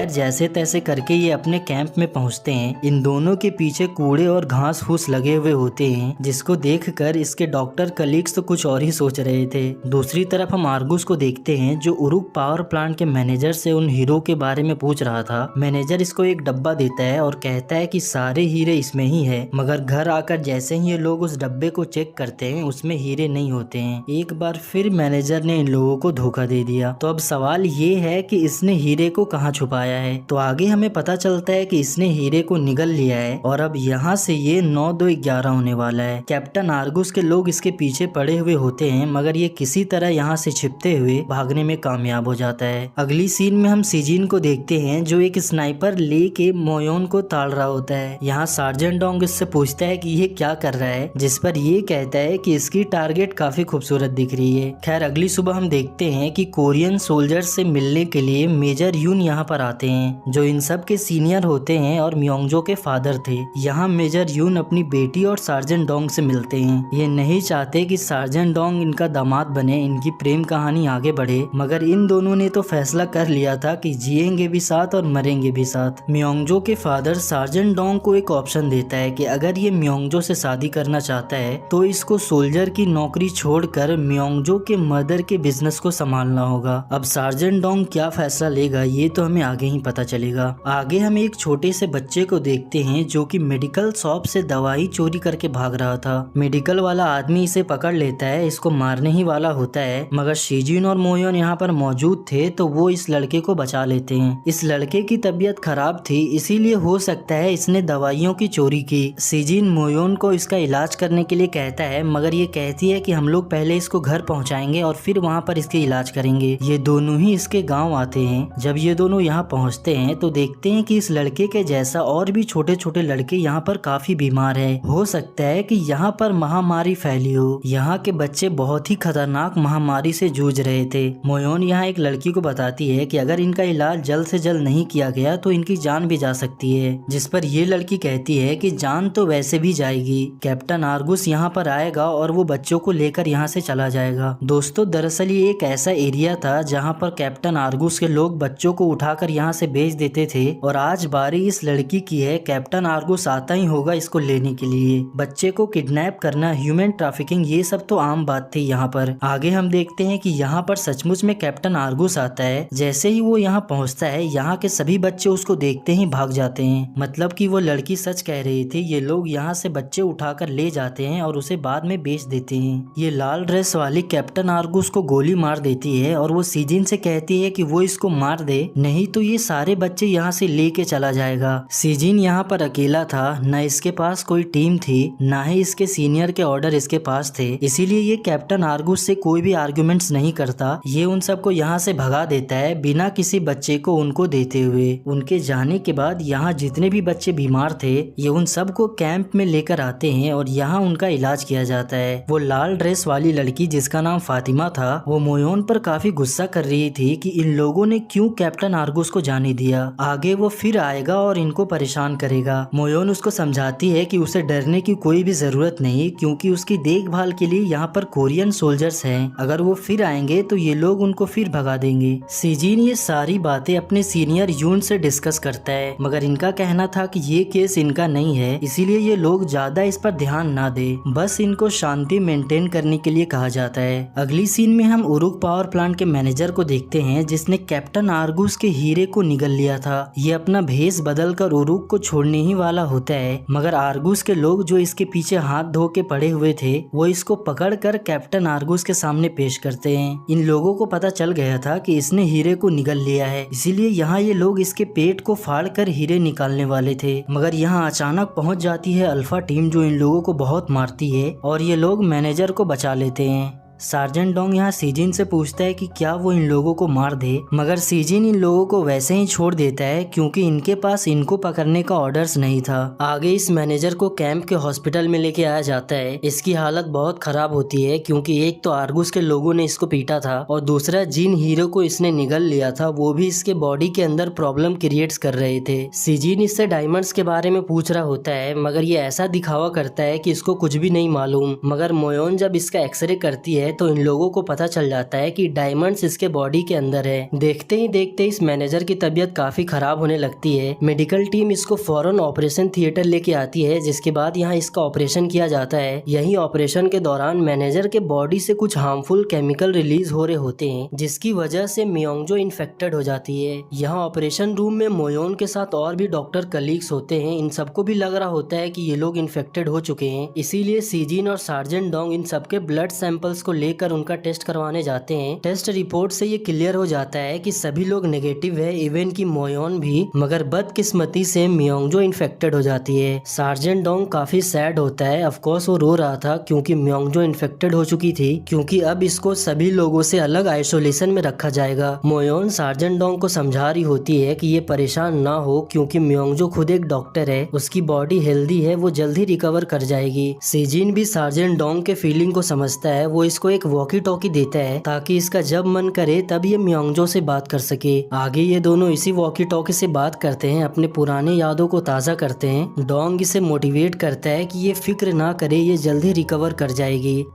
Speaker 1: जैसे तैसे करके ये अपने कैंप में पहुंचते हैं। इन दोनों के पीछे कूड़े और घास फूस लगे हुए होते हैं, जिसको देखकर इसके डॉक्टर कलीग्स तो कुछ और ही सोच रहे थे। दूसरी तरफ हम आर्गुस को देखते हैं जो उरुक पावर प्लांट के मैनेजर से उन हीरो के बारे में पूछ रहा था। मैनेजर इसको एक डब्बा देता है और कहता है कि सारे हीरे इसमें ही है, मगर घर आकर जैसे ही ये लोग उस डब्बे को चेक करते हैं उसमें हीरे नहीं होते हैं। एक बार फिर मैनेजर ने इन लोगों को धोखा दे दिया। तो अब सवाल ये है कि इसने हीरे को कहाँ छुपाया है। तो आगे हमें पता चलता है कि इसने हीरे को निगल लिया है और अब यहाँ से ये 9-2-11 होने वाला है। कैप्टन आर्गुस के लोग इसके पीछे पड़े हुए होते हैं मगर ये किसी तरह यहाँ से छिपते हुए भागने में कामयाब हो जाता है। अगली सीन में हम सीजिन को देखते हैं जो एक स्नाइपर लेके मोयोन को ताड़ रहा होता है। यहाँ सार्जेंट डोंग इससे पूछता है कि ये क्या कर रहा है, जिस पर ये कहता है कि इसकी टारगेट काफी खूबसूरत दिख रही है। खैर अगली सुबह हम देखते हैं कि कोरियन सोल्जर से मिलने के लिए मेजर यून यहाँ पर आते हैं जो इन सब के सीनियर होते हैं और म्योंगजो के फादर थे। यहाँ मेजर यून अपनी बेटी और सार्जेंट डोंग से मिलते हैं। ये नहीं चाहते कि सार्जेंट डोंग इनका दामाद बने, इनकी प्रेम कहानी आगे बढ़े, मगर इन दोनों ने तो फैसला कर लिया था कि जिएंगे भी साथ और मरेंगे भी साथ। म्योंगजो के फादर सार्जेंट डोंग को एक ऑप्शन देता है कि अगर ये म्योंगजो से शादी करना चाहता है तो इसको सोल्जर की नौकरी छोड़कर म्योंगजो के मदर के बिजनेस को संभालना होगा। अब सार्जेंट डोंग क्या फैसला लेगा ये तो हमें आगे ही नहीं पता चलेगा। आगे हम एक छोटे से बच्चे को देखते हैं जो कि मेडिकल शॉप से दवाई चोरी करके भाग रहा था। मेडिकल वाला आदमी इसे पकड़ लेता है, इसको मारने ही वाला होता है, मगर शिजिन और मोयोन यहाँ पर मौजूद थे तो वो इस लड़के को बचा लेते हैं। इस लड़के की तबीयत खराब थी, इसीलिए हो सकता है इसने दवाइयों की चोरी की। शिजिन मोयोन को इसका इलाज करने के लिए कहता है, मगर ये कहती है कि हम लोग पहले इसको घर पहुंचाएंगे और फिर वहाँ पर इसके इलाज करेंगे। ये दोनों ही इसके गांव आते हैं। जब ये दोनों यहाँ पहुँचते हैं तो देखते हैं कि इस लड़के के जैसा और भी छोटे छोटे लड़के यहाँ पर काफी बीमार है। हो सकता है कि यहाँ पर महामारी फैली हो। यहाँ के बच्चे बहुत ही खतरनाक महामारी से जूझ रहे थे। मोयोन यहाँ एक लड़की को बताती है कि अगर इनका इलाज जल्द से जल्द नहीं किया गया तो इनकी जान भी जा सकती है, जिस पर ये लड़की कहती है कि जान तो वैसे भी जाएगी, कैप्टन आर्गुस यहाँ पर आएगा और वो बच्चों को लेकर यहाँ से चला जाएगा। दोस्तों, दरअसल ये एक ऐसा एरिया था जहाँ पर कैप्टन आर्गुस के लोग बच्चों को उठाकर यहाँ से भेज देते थे और आज बारी इस लड़की की है। कैप्टन आर्गुस आता ही होगा इसको लेने के लिए। बच्चे को किडनैप करना, ह्यूमन ट्रैफिकिंग, ये सब तो आम बात थी यहाँ पर। आगे हम देखते हैं कि यहाँ पर सचमुच में कैप्टन आर्गुस आता है। जैसे ही वो यहाँ पहुँचता है, यहाँ के सभी बच्चे उसको देखते ही भाग जाते हैं। मतलब कि वो लड़की सच कह रही थी, ये लोग यहाँ से बच्चे उठाकर ले जाते हैं और उसे बाद में बेच देते हैं। ये लाल ड्रेस वाली कैप्टन आर्गुस को गोली मार देती है और वो शिजिन से कहती है कि वो इसको मार दे, नहीं तो ये सारे बच्चे यहाँ से लेके चला जाएगा। शिजिन यहाँ पर अकेला था, न इसके पास कोई टीम थी, न ही इसके सीनियर के ऑर्डर इसके पास थे, इसीलिए ये कैप्टन आर्गुस से कोई भी आर्गुमेंट्स नहीं करता। ये उन सबको यहाँ से भगा देता है बिना किसी बच्चे को उनको देते हुए। उनके जाने के बाद यहाँ जितने भी बच्चे बीमार थे, ये उन सबको कैंप में लेकर आते हैं और यहाँ उनका इलाज किया जाता है। वो लाल ड्रेस वाली लड़की जिसका नाम फातिमा था, वो मोयोन पर काफी गुस्सा कर रही थी कि इन लोगों ने क्यों कैप्टन आर्गुस को जाने दिया, आगे वो फिर आएगा और इनको परेशान करेगा। मोयोन उसको समझाती है कि उसे डरने की कोई भी जरूरत नहीं, क्योंकि उसकी देखभाल के लिए यहाँ पर कोरियन सोल्जर्स हैं। अगर वो फिर आएंगे तो ये लोग उनको फिर भगा देंगे। शिजिन ये सारी बातें अपने सीनियर यून से डिस्कस करता है, मगर इनका कहना था कि ये केस इनका नहीं है, इसीलिए ये लोग ज्यादा इस पर ध्यान ना दे, बस इनको शांति मेंटेन करने के लिए कहा जाता है। अगली सीन में हम उरुक पावर प्लांट के मैनेजर को देखते हैं, जिसने कैप्टन आर्गुस के हीरे को निगल लिया था। ये अपना भेष बदल कर उरुक को छोड़ने ही वाला होता है, मगर आर्गुस के लोग जो इसके पीछे हाथ धो के पड़े हुए थे, वो इसको पकड़कर कैप्टन आर्गुस के सामने पेश करते हैं। इन लोगों को पता चल गया था कि इसने हीरे को निगल लिया है, इसीलिए यहाँ ये लोग इसके पेट को फाड़ कर हीरे निकालने वाले थे। मगर यहाँ अचानक पहुँच जाती है अल्फा टीम, जो इन लोगों को बहुत मारती है और ये लोग मैनेजर को बचा लेते हैं। सार्जेंट डोंग यहाँ शिजिन से पूछता है कि क्या वो इन लोगों को मार दे, मगर शिजिन इन लोगों को वैसे ही छोड़ देता है क्योंकि इनके पास इनको पकड़ने का ऑर्डर्स नहीं था। आगे इस मैनेजर को कैंप के हॉस्पिटल में लेके आया जाता है। इसकी हालत बहुत खराब होती है क्योंकि एक तो आर्गुस के लोगों ने इसको पीटा था और दूसरा जिन हीरो को इसने निगल लिया था वो भी इसके बॉडी के अंदर प्रॉब्लम क्रिएट्स कर रहे थे। शिजिन इससे डायमंड्स के बारे में पूछ रहा होता है, मगर ये ऐसा दिखावा करता है कि इसको कुछ भी नहीं मालूम। मगर मोयोन जब इसका एक्सरे करती है तो इन लोगों को पता चल जाता है कि डायमंड्स इसके बॉडी के अंदर है। देखते ही देखते इस मैनेजर की तबीयत काफी खराब होने लगती है। मेडिकल टीम इसको फौरन ऑपरेशन थिएटर लेके आती है, जिसके बाद यहाँ इसका ऑपरेशन किया जाता है। यही ऑपरेशन के दौरान मैनेजर के बॉडी से कुछ हार्मफुल केमिकल रिलीज हो रहे होते हैं, जिसकी वजह से मियोंगजो इन्फेक्टेड हो जाती है। यहाँ ऑपरेशन रूम में मोयोन के साथ और भी डॉक्टर कलीग्स होते हैं। इन सबको भी लग रहा होता है कि ये लोग इन्फेक्टेड हो चुके हैं, इसीलिए शिजिन और सार्जेंट डोंग इन सबके ब्लड सैंपल्स को लेकर उनका टेस्ट करवाने जाते हैं। टेस्ट रिपोर्ट से ये क्लियर हो जाता है कि सभी लोग नेगेटिव है, इवन की मोयोन भी, मगर बदकिस्मती से मियोंगजो इन्फेक्टेड हो जाती है। सार्जेंट डोंग काफी सैड होता है। ऑफ कोर्स वो रो रहा था क्योंकि मियोंगजो इन्फेक्टेड हो चुकी थी, क्योंकि अब इसको सभी लोगों से अलग आइसोलेशन में रखा जाएगा। मोयोन सार्जेंट डोंग को समझा रही होती है कि ये परेशान ना हो, क्योंकि मियोंगजो खुद एक डॉक्टर है, उसकी बॉडी हेल्दी है, वो जल्दी रिकवर कर जाएगी। शिजिन भी सार्जेंट डोंग के फीलिंग को समझता है। वो इसको एक वॉकी टॉकी देता है ताकि इसका जब मन करे तब ये मियोंगजो से बात कर सके। आगे ये दोनों इसी वॉकी टॉकी से बात करते हैं, अपने पुराने यादों को ताज़ा करते हैं। डोंग इसे मोटिवेट करता है कि ये फिक्र ना करे, ये जल्दी रिकवर कर जाएगी।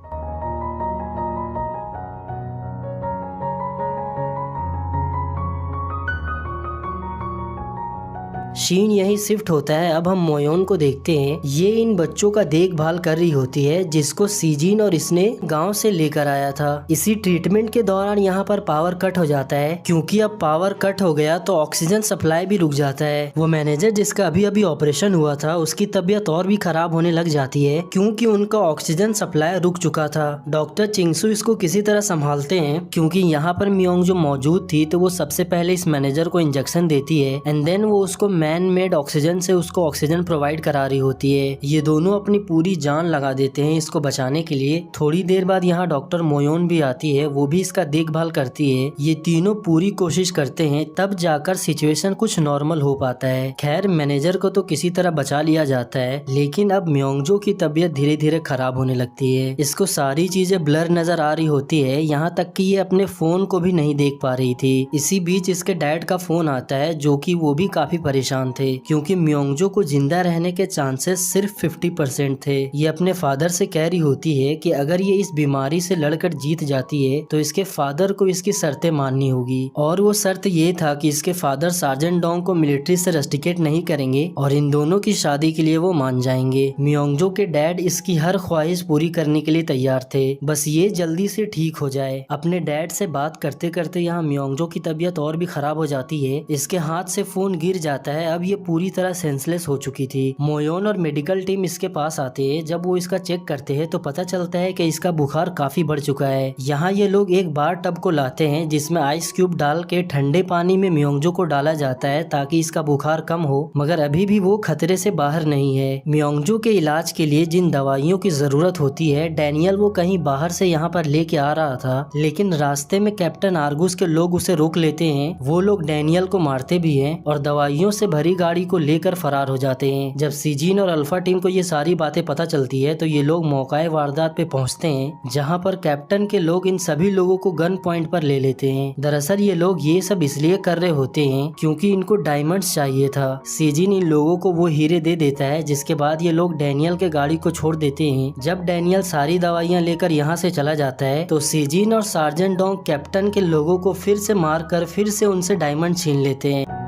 Speaker 2: शीन यही शिफ्ट होता है। अब हम मोयोन को देखते हैं। ये इन बच्चों का देखभाल कर रही होती है जिसको सीजिन और इसने गांव से लेकर आया था। इसी ट्रीटमेंट के दौरान यहाँ पर पावर कट हो जाता है। क्योंकि अब पावर कट हो गया तो ऑक्सीजन सप्लाई भी रुक जाता है। वो मैनेजर जिसका अभी अभी ऑपरेशन हुआ था उसकी तबीयत और भी खराब होने लग जाती है क्योंकि उनका ऑक्सीजन सप्लाई रुक चुका था। डॉक्टर चिंगसू इसको किसी तरह संभालते हैं क्योंकि यहाँ पर मियोंग जो मौजूद थी तो वो सबसे पहले इस मैनेजर को इंजेक्शन देती है एंड देन वो उसको मैन मेड ऑक्सीजन से उसको ऑक्सीजन प्रोवाइड करा रही होती है। ये दोनों अपनी पूरी जान लगा देते हैं इसको बचाने के लिए। थोड़ी देर बाद यहाँ डॉक्टर मोयोन भी आती है, वो भी इसका देखभाल करती है। ये तीनों पूरी कोशिश करते हैं तब जाकर सिचुएशन कुछ नॉर्मल हो पाता है। खैर मैनेजर को तो किसी तरह बचा लिया जाता है लेकिन अब म्योंगजो की तबीयत धीरे धीरे खराब होने लगती है। इसको सारी चीजें ब्लर नजर आ रही होती है, यहाँ तक कि ये अपने फोन को भी नहीं देख पा रही थी। इसी बीच इसके डैड का फोन आता है जो कि वो भी काफी परेशान थे क्योंकि म्योंगजो को जिंदा रहने के चांसेस सिर्फ 50% थे। ये अपने फादर से कह रही होती है कि अगर ये इस बीमारी से लड़कर जीत जाती है तो इसके फादर को इसकी शर्तें माननी होगी। और वो शर्त ये था कि इसके फादर सार्जेंट डोंग को मिलिट्री से रस्टिकेट नहीं करेंगे और इन दोनों की शादी के लिए वो मान जाएंगे। म्योंगजो के डैड इसकी हर ख्वाहिश पूरी करने के लिए तैयार थे, बस ये जल्दी से ठीक हो जाए। अपने डैड से बात करते करते यहाँ म्योंगजो की तबीयत और भी खराब हो जाती है। इसके हाथ से फोन गिर जाता है। अब ये पूरी तरह सेंसलेस हो चुकी थी। मोयोन और मेडिकल टीम इसके पास आते हैं। जब वो इसका चेक करते हैं तो पता चलता है कि इसका बुखार काफी बढ़ चुका है। यहाँ ये लोग एक बार टब को लाते हैं जिसमें आइस क्यूब डाल के ठंडे पानी में म्योंगजो को डाला जाता है ताकि इसका बुखार कम हो, मगर अभी भी वो खतरे से बाहर नहीं है। म्योंगजो के इलाज के लिए जिन दवाइयों की जरूरत होती है डैनियल वो कहीं बाहर से यहाँ पर लेके आ रहा था, लेकिन रास्ते में कैप्टन आर्गुस के लोग उसे रोक लेते हैं। वो लोग डैनियल को मारते भी हैं और दवाइयों से भरी गाड़ी को लेकर फरार हो जाते हैं। जब सीजिन और अल्फा टीम को ये सारी बातें पता चलती है तो ये लोग मौकाए वारदात पे पहुंचते हैं जहां पर कैप्टन के लोग इन सभी लोगों को गन पॉइंट पर ले लेते हैं। दरअसल ये लोग ये सब इसलिए कर रहे होते हैं क्योंकि इनको डायमंड्स चाहिए था। सीजिन इन लोगों को वो हीरे दे देता है जिसके बाद ये लोग डैनियल के गाड़ी को छोड़ देते हैं। जब डैनियल सारी दवाइयां लेकर यहाँ से चला जाता है तो सीजिन और सार्जेंट डोंग कैप्टन के लोगों को फिर से मारकर फिर से उनसे डायमंड छीन लेते हैं।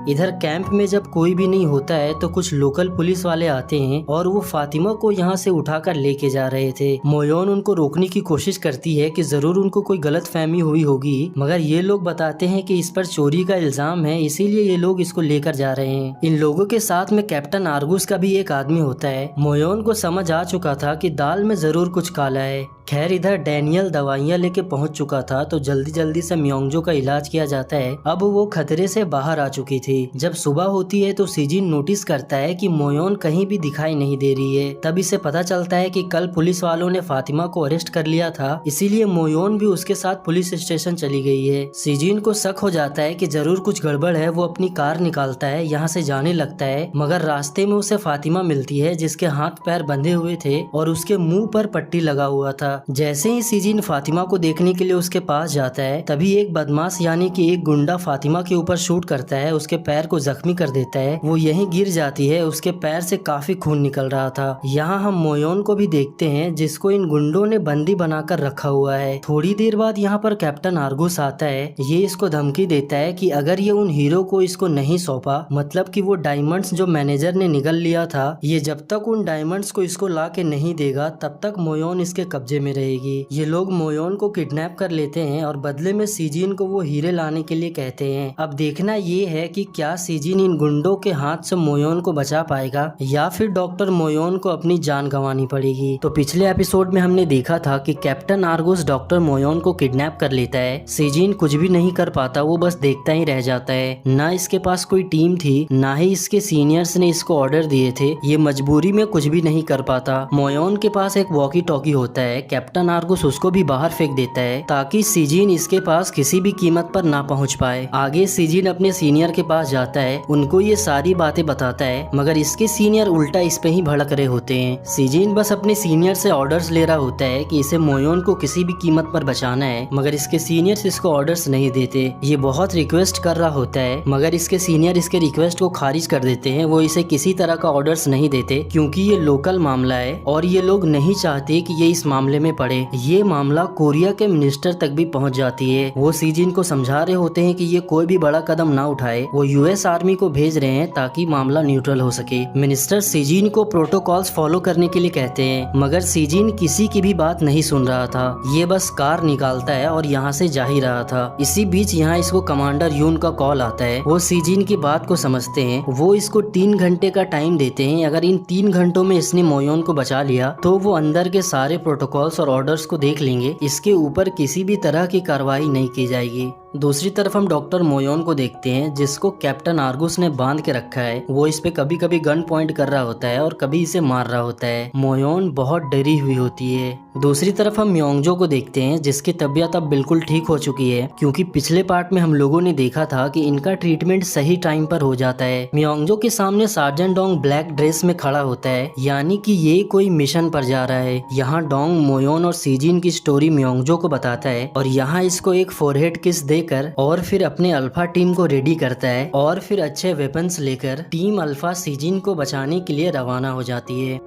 Speaker 2: इधर कैंप में जब कोई भी नहीं होता है तो कुछ लोकल पुलिस वाले आते हैं और वो फातिमा को यहाँ से उठाकर लेके जा रहे थे। मोयोन उनको रोकने की कोशिश करती है कि जरूर उनको कोई गलत फहमी हुई होगी, मगर ये लोग बताते हैं कि इस पर चोरी का इल्जाम है इसीलिए ये लोग इसको लेकर जा रहे हैं। इन लोगों के साथ में कैप्टन आर्गुस का भी एक आदमी होता है। मोयोन को समझ आ चुका था कि दाल में जरूर कुछ काला है। खैर इधर डैनियल दवाइयां लेके पहुंच चुका था तो जल्दी जल्दी से म्योंगजो का इलाज किया जाता है। अब वो खतरे से बाहर आ चुकी थी। जब सुबह होती है तो सीजिन नोटिस करता है कि मोयोन कहीं भी दिखाई नहीं दे रही है। तब इसे पता चलता है कि कल पुलिस वालों ने फातिमा को अरेस्ट कर लिया था, इसीलिए मोयोन भी उसके साथ पुलिस स्टेशन चली गई है। सीजिन को शक हो जाता है कि जरूर कुछ गड़बड़ है। वो अपनी कार निकालता है, यहाँ से जाने लगता है, मगर रास्ते में उसे फातिमा मिलती है जिसके हाथ पैर बंधे हुए थे और उसके मुंह पर पट्टी लगा हुआ था। जैसे ही सीजिन फातिमा को देखने के लिए उसके पास जाता है तभी एक बदमाश यानी कि एक गुंडा फातिमा के ऊपर शूट करता है, उसके पैर को जख्मी कर देता है। वो यहीं गिर जाती है, उसके पैर से काफी खून निकल रहा था। यहाँ हम मोयोन को भी देखते हैं जिसको इन गुंडों ने बंदी बनाकर रखा हुआ है। थोड़ी देर बाद यहाँ पर कैप्टन आर्गुस आता है। ये इसको धमकी देता है कि अगर ये उन हीरो को इसको नहीं सौंपा, मतलब कि वो डायमंड्स जो मैनेजर ने निगल लिया था, ये जब तक उन डायमंड्स को इसको ला के नहीं देगा तब तक मोयोन इसके कब्जे में रहेगी। ये लोग मोयोन को किडनैप कर लेते हैं और बदले में सीजिन को वो हीरे लाने के लिए कहते हैं। अब देखना ये है कि क्या सीजिन इन गुंडों के हाथ से मोयोन को बचा पाएगा या फिर डॉक्टर मोयोन को अपनी जान गंवानी पड़ेगी। तो पिछले एपिसोड में हमने देखा था कि कैप्टन आर्गुस डॉक्टर मोयोन को किडनैप कर लेता है। सीजिन कुछ भी नहीं कर पाता, वो बस देखता ही रह जाता है। ना इसके पास कोई टीम थी, ना ही इसके सीनियर्स ने इसको ऑर्डर दिए थे। ये मजबूरी में कुछ भी नहीं कर पाता। मोयोन के पास एक वॉकी टॉकी होता है। कैप्टन आर्गुस उसको भी बाहर फेंक देता है ताकि सीजिन इसके पास किसी भी कीमत पर ना पहुंच पाए। आगे सीजिन अपने सीनियर के पास जाता है, उनको ये सारी बातें बताता है, मगर इसके सीनियर उल्टा इस पे ही भड़क रहे होते हैं। सीजिन बस अपने सीनियर से ऑर्डर्स ले रहा होता है कि इसे मोयोन को किसी भी कीमत पर बचाना है, मगर इसके सीनियर्स इसको ऑर्डर्स नहीं देते। ये बहुत रिक्वेस्ट कर रहा होता है, मगर इसके सीनियर इसके रिक्वेस्ट को खारिज कर देते हैं। वो इसे किसी तरह का ऑर्डर्स नहीं देते क्योंकि ये लोकल मामला है और ये लोग नहीं चाहते कि ये इस मामले में पड़े। ये मामला कोरिया के मिनिस्टर तक भी पहुंच जाती है। वो सीजिन को समझा रहे होते हैं कि ये कोई भी बड़ा कदम ना उठाए। वो यूएस आर्मी को भेज रहे हैं ताकि मामला न्यूट्रल हो सके। मिनिस्टर सीजिन को प्रोटोकॉल्स फॉलो करने के लिए कहते हैं, मगर सीजिन किसी की भी बात नहीं सुन रहा था। ये बस कार निकालता है और यहाँ से जा ही रहा था। इसी बीच यहाँ इसको कमांडर यून का कॉल आता है। वो सीजिन की बात को समझते हैं। वो इसको 3 घंटे का टाइम देते हैं। अगर इन 3 घंटों में इसने मोयोन को बचा लिया तो वो अंदर के सारे प्रोटोकॉल्स और ऑर्डर्स को देख लेंगे। इसके ऊपर किसी भी तरह की कार्रवाई नहीं की जाएगी। दूसरी तरफ हम डॉक्टर मोयोन को देखते हैं, जिसको कैप्टन आर्गुस ने बांध के रखा है। वो इस पे कभी कभी गन पॉइंट कर रहा होता है और कभी इसे मार रहा होता है। मोयोन बहुत डरी हुई होती है। दूसरी तरफ हम म्योंगजो को देखते हैं, जिसकी तबीयत अब बिल्कुल ठीक हो चुकी है, क्योंकि पिछले पार्ट में हम लोगों ने देखा था कि इनका ट्रीटमेंट सही टाइम पर हो जाता है। म्योंगजो के सामने सार्जेंट डोंग ब्लैक ड्रेस में खड़ा होता है, यानी कि ये कोई मिशन पर जा रहा है। यहाँ डोंग मोयोन और सीजिन की स्टोरी म्योंगजो को बताता है और यहाँ इसको एक फोरहेड किस देकर और फिर अपने अल्फा टीम को रेडी करता है और फिर अच्छे वेपन्स लेकर टीम अल्फा सीजिन को बचाने के लिए रवाना हो जाती है।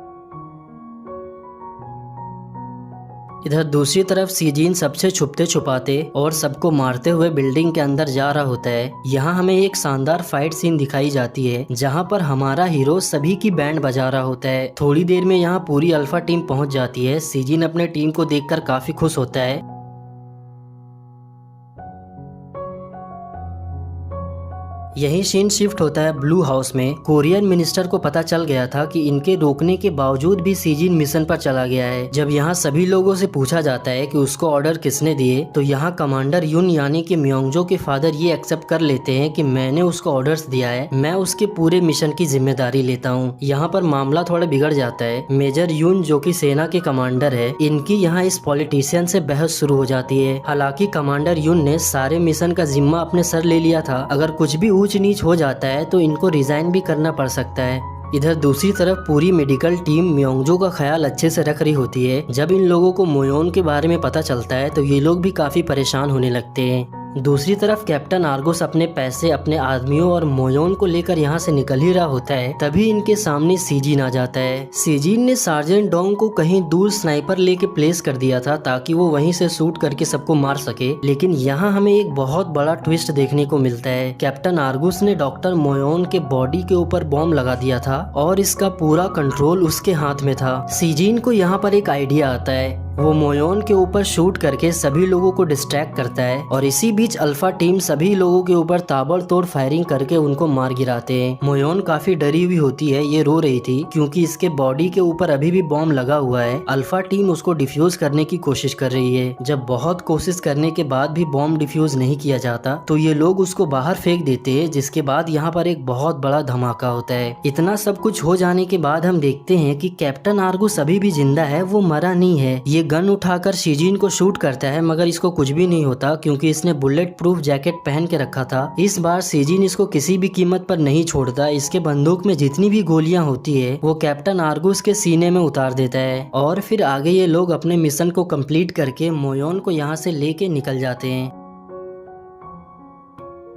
Speaker 2: इधर दूसरी तरफ सीजिन सबसे छुपते छुपाते और सबको मारते हुए बिल्डिंग के अंदर जा रहा होता है। यहाँ हमें एक शानदार फाइट सीन दिखाई जाती है, जहाँ पर हमारा हीरो सभी की बैंड बजा रहा होता है। थोड़ी देर में यहाँ पूरी अल्फा टीम पहुँच जाती है। सीजिन अपने टीम को देखकर काफी खुश होता है। यही सीन शिफ्ट होता है ब्लू हाउस में। कोरियन मिनिस्टर को पता चल गया था कि इनके रोकने के बावजूद भी सीजिन मिशन पर चला गया है। जब यहाँ सभी लोगों से पूछा जाता है कि उसको ऑर्डर किसने दिए, तो यहाँ कमांडर यून यानी कि म्योंगजो के फादर ये एक्सेप्ट कर लेते हैं कि मैंने उसको ऑर्डर्स दिया है, मैं उसके पूरे मिशन की जिम्मेदारी लेता हूँ। यहाँ पर मामला थोड़ा बिगड़ जाता है। मेजर यून जो कि सेना के कमांडर है, इनकी यहाँ इस पॉलिटिशियन से बहस शुरू हो जाती है। हालांकि कमांडर यून ने सारे मिशन का जिम्मा अपने सर ले लिया था। अगर कुछ भी ऊंच नीच हो जाता है तो इनको रिजाइन भी करना पड़ सकता है। इधर दूसरी तरफ पूरी मेडिकल टीम म्योंगजो का ख्याल अच्छे से रख रही होती है। जब इन लोगों को मोयोन के बारे में पता चलता है तो ये लोग भी काफी परेशान होने लगते हैं। दूसरी तरफ कैप्टन आर्गुस अपने पैसे, अपने आदमियों और मोयोन को लेकर यहाँ से निकल ही रहा होता है। तभी इनके सामने सीजिन आ जाता है। सीजिन ने सार्जेंट डोंग को कहीं दूर स्नाइपर लेके प्लेस कर दिया था ताकि वो वहीं से शूट करके सबको मार सके, लेकिन यहाँ हमें एक बहुत बड़ा ट्विस्ट देखने को मिलता है। कैप्टन आर्गुस ने डॉक्टर मोयोन के बॉडी के ऊपर बॉम्ब लगा दिया था और इसका पूरा कंट्रोल उसके हाथ में था। सीजिन को यहाँ पर एक आइडिया आता है। वो मोयोन के ऊपर शूट करके सभी लोगों को डिस्ट्रैक्ट करता है और इसी बीच अल्फा टीम सभी लोगों के ऊपर ताबड़तोड़ फायरिंग करके उनको मार गिराते हैं। मोयोन काफी डरी हुई होती है। ये रो रही थी क्योंकि इसके बॉडी के ऊपर अभी भी बॉम्ब लगा हुआ है। अल्फा टीम उसको डिफ्यूज करने की कोशिश कर रही है। जब बहुत कोशिश करने के बाद भी बॉम्ब डिफ्यूज नहीं किया जाता तो ये लोग उसको बाहर फेंक देते हैं, जिसके बाद यहाँ पर एक बहुत बड़ा धमाका होता है। इतना सब कुछ हो जाने के बाद हम देखते हैं कि कैप्टन आर्गुस अभी भी जिंदा है, वो मरा नहीं है। ये गन उठाकर सीजिन को शूट करता है, मगर इसको कुछ भी नहीं होता क्योंकि इसने बुलेट प्रूफ जैकेट पहन के रखा था। इस बार सीजिन इसको किसी भी कीमत पर नहीं छोड़ता। इसके बंदूक में जितनी भी गोलियां होती है वो कैप्टन आर्गुस के सीने में उतार देता है और फिर आगे ये लोग अपने मिशन को कंप्लीट करके मोयोन को यहाँ से लेके निकल जाते हैं।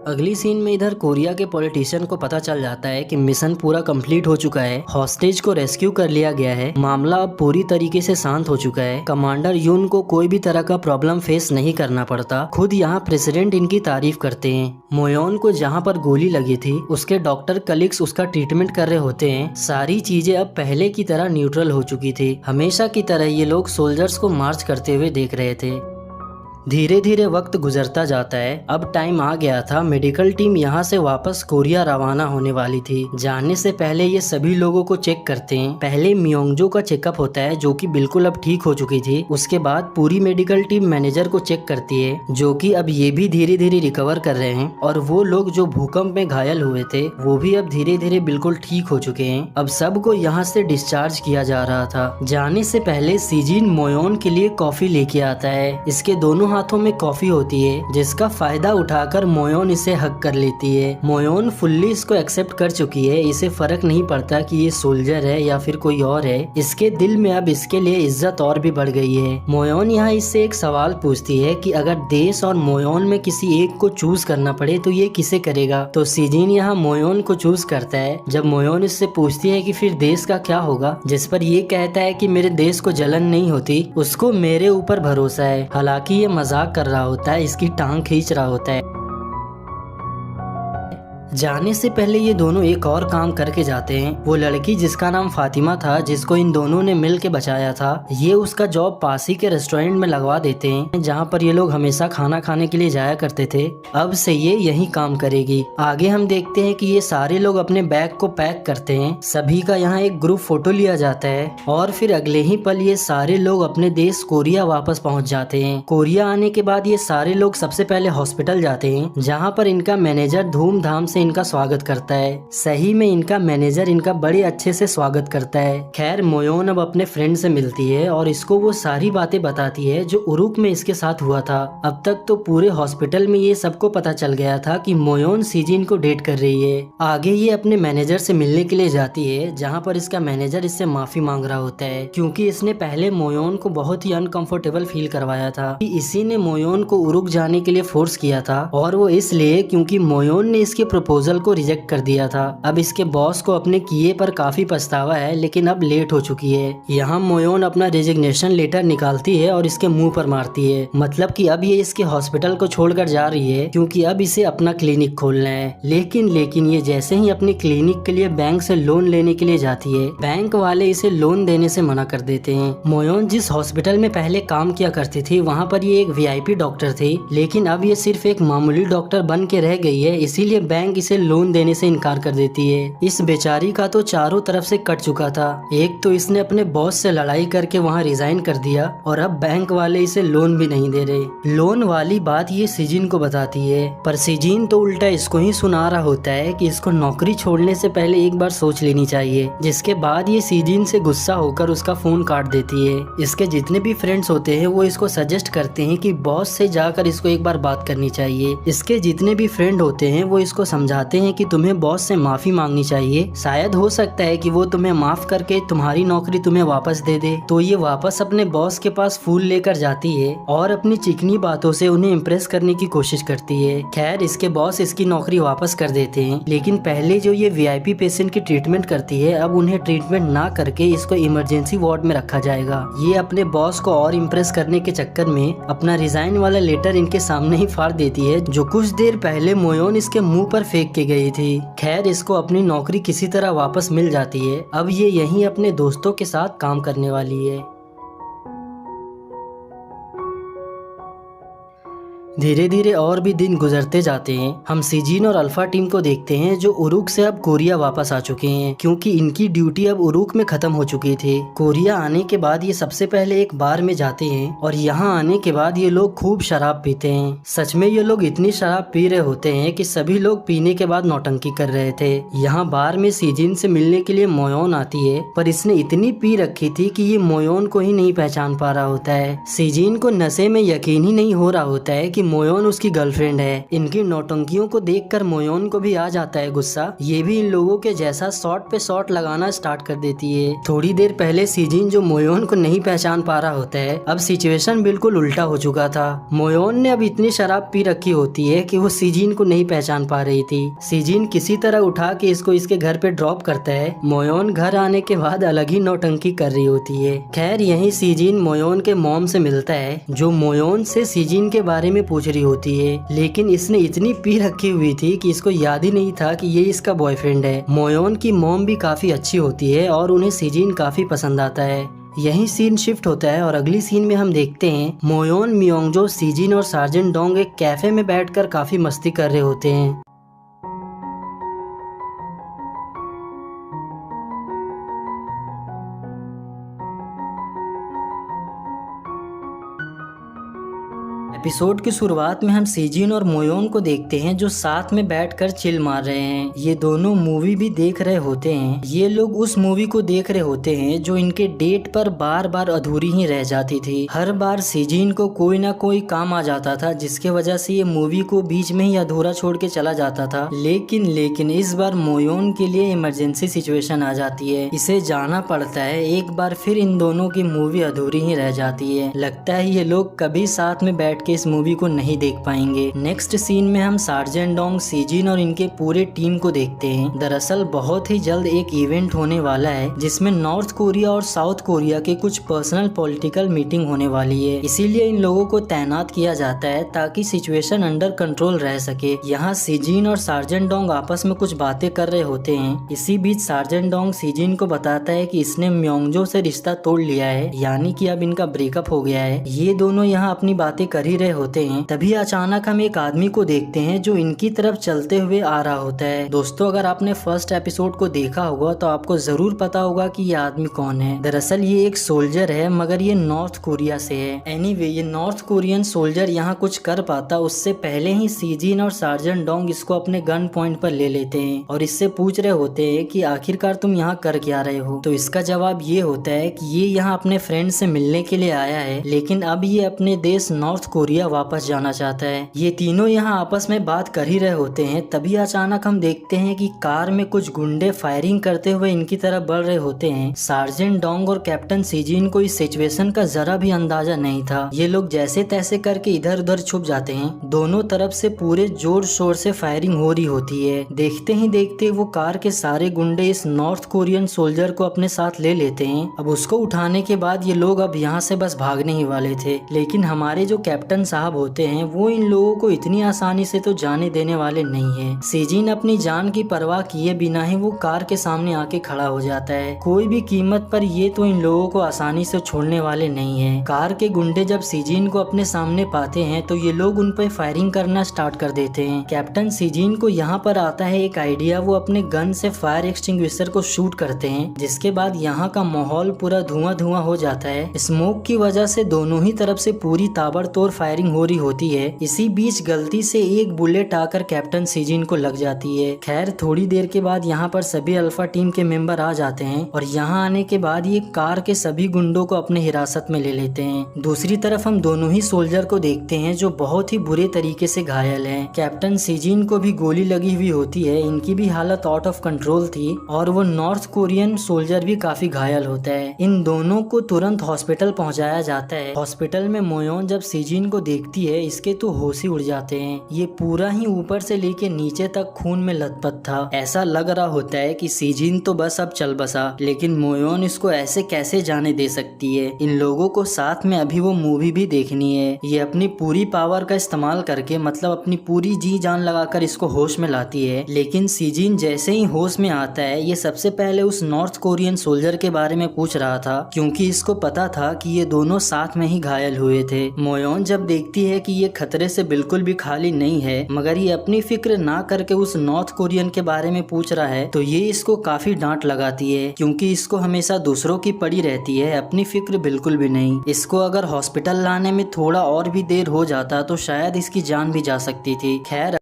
Speaker 2: अगली सीन में इधर कोरिया के पॉलिटिशियन को पता चल जाता है कि मिशन पूरा कंप्लीट हो चुका है, हॉस्टेज को रेस्क्यू कर लिया गया है, मामला अब पूरी तरीके से शांत हो चुका है। कमांडर यून को कोई भी तरह का प्रॉब्लम फेस नहीं करना पड़ता। खुद यहाँ प्रेसिडेंट इनकी तारीफ करते हैं। मोयोन को जहाँ पर गोली लगी थी उसके डॉक्टर कलीग्स उसका ट्रीटमेंट कर रहे होते हैं। सारी चीजें अब पहले की तरह न्यूट्रल हो चुकी थी। हमेशा की तरह ये लोग सोल्जर्स को मार्च करते हुए देख रहे थे। धीरे धीरे वक्त गुजरता जाता है। अब टाइम आ गया था। मेडिकल टीम यहाँ से वापस कोरिया रवाना होने वाली थी। जाने से पहले ये सभी लोगों को चेक करते हैं। पहले म्योंगजो का चेकअप होता है, जो कि बिल्कुल अब ठीक हो चुकी थी। उसके बाद पूरी मेडिकल टीम मैनेजर को चेक करती है, जो कि अब ये भी धीरे धीरे रिकवर कर रहे हैं। और वो लोग जो भूकंप में घायल हुए थे वो भी अब धीरे धीरे बिल्कुल ठीक हो चुके हैं। अब सबको यहाँ से डिस्चार्ज किया जा रहा था। जाने से पहले सीजिन मोयोन के लिए कॉफी लेके आता है। इसके दोनों हाथों में कॉफी होती है जिसका फायदा उठाकर मोयोन इसे हक कर लेती है। मोयोन फुल्ली इसको एक्सेप्ट कर चुकी है, इसे फर्क नहीं पड़ता कि ये सोल्जर है या फिर कोई और है। इसके दिल में अब इसके लिए इज्जत और भी बढ़ गई है। मोयोन यहाँ इससे एक सवाल पूछती है कि अगर देश और मोयोन में किसी एक को चूज करना पड़े तो ये किसे करेगा। तो सीजिन यहाँ मोयोन को चूज करता है। जब मोयोन इससे पूछती है कि फिर देश का क्या होगा, जिस पर ये कहता है कि मेरे देश को जलन नहीं होती, उसको मेरे ऊपर भरोसा है। हालांकि ये मजाक कर रहा होता है, इसकी टांग खींच रहा होता है। जाने से पहले ये दोनों एक और काम करके जाते हैं। वो लड़की जिसका नाम फातिमा था, जिसको इन दोनों ने मिल के बचाया था, ये उसका जॉब पास ही के रेस्टोरेंट में लगवा देते हैं जहाँ पर ये लोग हमेशा खाना खाने के लिए जाया करते थे। अब से ये यही काम करेगी। आगे हम देखते हैं कि ये सारे लोग अपने बैग को पैक करते हैं। सभी का यहाँ एक ग्रुप फोटो लिया जाता है और फिर अगले ही पल ये सारे लोग अपने देश कोरिया वापस पहुँच जाते हैं। कोरिया आने के बाद ये सारे लोग सबसे पहले हॉस्पिटल जाते हैं जहाँ पर इनका मैनेजर धूमधाम से इनका स्वागत करता है। सही में इनका मैनेजर इनका बड़े अच्छे से स्वागत करता है। खैर मोयोन अब अपने फ्रेंड से मिलती है और इसको वो सारी बातें बताती है जो उरुक में इसके साथ हुआ था। अब तक तो पूरे हॉस्पिटल में ये सबको पता चल गया था कि मोयोन सीजिन को डेट कर रही है। आगे ये अपने मैनेजर से मिलने के लिए जाती है जहाँ पर इसका मैनेजर इससे माफी मांग रहा होता है क्योंकि इसने पहले मोयोन को बहुत ही अनकंफर्टेबल फील करवाया था। इसी ने मोयोन को उरुक जाने के लिए फोर्स किया था और वो इसलिए क्योंकि मोयोन ने इसके प्रपोजल को रिजेक्ट कर दिया था। अब इसके बॉस को अपने किए पर काफी पछतावा है, लेकिन अब लेट हो चुकी है। यहाँ मोयोन अपना रेजिग्नेशन लेटर निकालती है और इसके मुंह पर मारती है। मतलब कि अब ये इसके हॉस्पिटल को छोड़कर जा रही है क्योंकि अब इसे अपना क्लिनिक खोलना है। लेकिन ये जैसे ही अपने क्लिनिक के लिए बैंक से लोन लेने के लिए जाती है, बैंक वाले इसे लोन देने से मना कर देते हैं। मोयोन जिस हॉस्पिटल में पहले काम किया करती थी वहाँ पर ये एक VIP डॉक्टर थी, लेकिन अब ये सिर्फ एक मामूली डॉक्टर बन के रह गई है, इसीलिए बैंक इसे लोन देने से इनकार कर देती है। इस बेचारी का तो चारों तरफ से कट चुका था। एक तो इसने अपने बॉस से लड़ाई करके वहाँ रिजाइन कर दिया और अब बैंक वाले इसे लोन भी नहीं दे रहे। लोन वाली बात ये सीजिन को बताती है, पर सीजिन तो उल्टा इसको ही सुना रहा होता है कि इसको नौकरी छोड़ने से पहले एक बार सोच लेनी चाहिए। जिसके बाद ये सीजिन से गुस्सा होकर उसका फोन काट देती है। इसके जितने भी फ्रेंड्स होते हैं वो इसको सजेस्ट करते हैं कि बॉस से जाकर इसको एक बार बात करनी चाहिए। इसके जितने भी फ्रेंड होते हैं वो इसको समझाते हैं कि तुम्हें बॉस से माफी मांगनी चाहिए, शायद हो सकता है कि वो तुम्हें माफ करके तुम्हारी नौकरी तुम्हें वापस दे दे। तो ये वापस अपने बॉस के पास फूल लेकर जाती है और अपनी चिकनी बातों से उन्हें इम्प्रेस करने की कोशिश करती है। खैर इसके बॉस इसकी नौकरी वापस कर देते हैं, लेकिन पहले जो ये VIP पेशेंट की ट्रीटमेंट करती है, अब उन्हें ट्रीटमेंट ना करके इसको इमरजेंसी वार्ड में रखा जाएगा। ये अपने बॉस को और इम्प्रेस करने के चक्कर में अपना रिजाइन वाला लेटर इनके सामने ही फाड़ देती है, जो कुछ देर पहले मोयोन इसके मुंह पर फेंक के गई थी। खैर इसको अपनी नौकरी किसी तरह वापस मिल जाती है। अब ये यहीं अपने दोस्तों के साथ काम करने वाली है। धीरे धीरे और भी दिन गुजरते जाते हैं। हम सीजिन और अल्फा टीम को देखते हैं जो उरुक से अब कोरिया वापस आ चुके हैं क्योंकि इनकी ड्यूटी अब उरुक में खत्म हो चुकी थी। कोरिया आने के बाद ये सबसे पहले एक बार में जाते हैं और यहाँ आने के बाद ये लोग खूब शराब पीते हैं। सच में ये लोग इतनी शराब पी रहे होते हैं कि सभी लोग पीने के बाद नौटंकी कर रहे थे। यहाँ बार में सीजिन से मिलने के लिए मोयोन आती है, पर इसने इतनी पी रखी थी कि ये मोयोन को ही नहीं पहचान पा रहा होता है। सीजिन को नशे में यकीन ही नहीं हो रहा होता है कि मोयोन उसकी गर्लफ्रेंड है। इनकी नौटंकियों को देखकर मोयोन को भी आ जाता है गुस्सा। ये भी इन लोगों के जैसा शॉट पे शॉट लगाना स्टार्ट कर देती है। थोड़ी देर पहले सीजिन जो मोयोन को नहीं पहचान पा रहा होता है, अब सिचुएशन बिल्कुल उल्टा हो चुका था। मोयोन ने अब इतनी शराब पी रखी होती है कि वो सीजिन को नहीं पहचान पा रही थी। सीजिन किसी तरह उठा के इसको इसके घर पे ड्रॉप करता है। मोयोन घर आने के बाद अलग ही नौटंकी कर रही होती है। खैर यही सीजिन मोयोन के मॉम से मिलता है, जो मोयोन से सीजिन के बारे में पूछ रही होती है, लेकिन इसने इतनी पी रखी हुई थी कि इसको याद ही नहीं था कि ये इसका बॉयफ्रेंड है। मोयोन की मॉम भी काफी अच्छी होती है और उन्हें सीजिन काफी पसंद आता है। यही सीन शिफ्ट होता है और अगली सीन में हम देखते हैं मोयोन, मियोंगजो, सीजिन और सार्जेंट डोंग एक कैफे में बैठकर काफी मस्ती कर रहे होते हैं।
Speaker 1: एपिसोड की शुरुआत में हम सीजिन और मोयोन को देखते हैं जो साथ में बैठकर चिल मार रहे हैं। ये दोनों मूवी भी देख रहे होते हैं। ये लोग उस मूवी को देख रहे होते हैं जो इनके डेट पर बार बार अधूरी ही रह जाती थी। हर बार सीजिन को कोई ना कोई काम आ जाता था जिसके वजह से ये मूवी को बीच में ही अधूरा छोड़ के चला जाता था। लेकिन इस बार मोयोन के लिए इमरजेंसी सिचुएशन आ जाती है, इसे जाना पड़ता है। एक बार फिर इन दोनों की मूवी अधूरी ही रह जाती है। लगता है ये लोग कभी साथ में बैठ के इस मूवी को नहीं देख पाएंगे। नेक्स्ट सीन में हम सार्जेंट डोंग, सीजिन और इनके पूरे टीम को देखते हैं। दरअसल बहुत ही जल्द एक इवेंट होने वाला है जिसमें नॉर्थ कोरिया और साउथ कोरिया के कुछ पर्सनल पॉलिटिकल मीटिंग होने वाली है। इसीलिए इन लोगों को तैनात किया जाता है ताकि सिचुएशन अंडर कंट्रोल रह सके। यहाँ सीजिन और सार्जेंट डोंग आपस में कुछ बातें कर रहे होते हैं। इसी बीच सार्जेंट डोंग सीजिन को बताता है कि इसने म्योंगजो से रिश्ता तोड़ लिया है, यानी कि अब इनका ब्रेकअप हो गया है। ये दोनों यहाँ अपनी बातें कर ही रहे होते हैं, तभी अचानक हम एक आदमी को देखते हैं जो इनकी तरफ चलते हुए आ रहा होता है। दोस्तों, अगर आपने फर्स्ट एपिसोड को देखा होगा तो आपको जरूर पता होगा कि ये आदमी कौन है। दरअसल ये एक सोल्जर है, मगर ये नॉर्थ कोरिया से है। एनीवे, ये नॉर्थ कोरियन सोल्जर यहाँ कुछ कर पाता उससे पहले ही सीजिन और सार्जेंट डोंग इसको अपने गन पॉइंट पर ले लेते हैं और इससे पूछ रहे होते हैं कि आखिरकार तुम यहाँ कर क्या रहे हो। तो इसका जवाब ये होता है कि ये यहाँ अपने फ्रेंड से मिलने के लिए आया है, लेकिन अब ये अपने देश नॉर्थ कोरिया वापस जाना चाहता है। ये तीनों यहाँ आपस में बात कर ही रहे होते हैं, तभी अचानक हम देखते हैं कि कार में कुछ गुंडे फायरिंग करते हुए इनकी तरफ बढ़ रहे होते हैं। सार्जेंट डोंग और कैप्टन सीजिन को इस सिचुएशन का जरा भी अंदाजा नहीं था। ये लोग जैसे तैसे करके इधर उधर छुप जाते हैं। दोनों तरफ से पूरे जोर शोर से फायरिंग हो रही होती है। देखते ही देखते वो कार के सारे गुंडे इस नॉर्थ कोरियन सोल्जर को अपने साथ ले लेते हैं। अब उसको उठाने के बाद ये लोग अब यहाँ से बस भागने ही वाले थे, लेकिन हमारे जो कैप्टन साहब होते हैं वो इन लोगों को इतनी आसानी से तो जाने देने वाले नहीं है। सीजिन अपनी जान की परवाह किए बिना ही वो कार के सामने आके खड़ा हो जाता है। कोई भी कीमत पर ये तो इन लोगों को आसानी से छोड़ने वाले नहीं है। कार के गुंडे जब सीजिन को अपने सामने पाते हैं तो ये लोग उन पर फायरिंग करना स्टार्ट कर देते हैं। कैप्टन सीजिन को यहाँ पर आता है एक आइडिया। वो अपने गन से फायर एक्सटिंग्विशर को शूट करते हैं, जिसके बाद यहाँ का माहौल पूरा धुआं धुआं हो जाता है। स्मोक की वजह से दोनों ही तरफ से पूरी ताबड़तोड़ फायरिंग हो रही होती है। इसी बीच गलती से एक बुलेट आकर कैप्टन सीजिन को लग जाती है। खैर, थोड़ी देर के बाद यहाँ पर सभी अल्फा टीम के मेंबर आ जाते हैं और यहाँ आने के बाद ये कार के सभी गुंडों को अपने हिरासत में ले लेते हैं। दूसरी तरफ हम दोनों ही सोल्जर को देखते हैं जो बहुत ही बुरे तरीके से घायल हैं। कैप्टन सीजिन को भी गोली लगी हुई होती है, इनकी भी हालत आउट ऑफ कंट्रोल थी और वो नॉर्थ कोरियन सोल्जर भी काफी घायल होता है। इन दोनों को तुरंत हॉस्पिटल पहुंचाया जाता है। हॉस्पिटल में मोयोन जब सीजिन को देखती है इसके तो होश ही उड़ जाते हैं। ये पूरा ही ऊपर से लेके नीचे तक खून में लथपथ था। ऐसा लग रहा होता है कि सीजिन तो बस अब चल बसा, लेकिन मोयोन इसको ऐसे कैसे जाने दे सकती है। इन लोगों को साथ में अभी वो मूवी भी देखनी है। ये अपनी पूरी पावर का इस्तेमाल करके, मतलब अपनी पूरी जी जान लगाकर इसको होश में लाती है। लेकिन सीजिन जैसे ही होश में आता है ये सबसे पहले उस नॉर्थ कोरियन सोल्जर के बारे में पूछ रहा था, क्योंकि इसको पता था कि ये दोनों साथ में ही घायल हुए थे। मोयोन जब देखती है कि ये खतरे से बिल्कुल भी खाली नहीं है, मगर ये अपनी फिक्र ना करके उस नॉर्थ कोरियन के बारे में पूछ रहा है, तो ये इसको काफी डांट लगाती है, क्योंकि इसको हमेशा दूसरों की पड़ी रहती है, अपनी फिक्र बिल्कुल भी नहीं। इसको अगर हॉस्पिटल लाने में थोड़ा और भी देर हो जाता तो शायद इसकी जान भी जा सकती थी। खैर,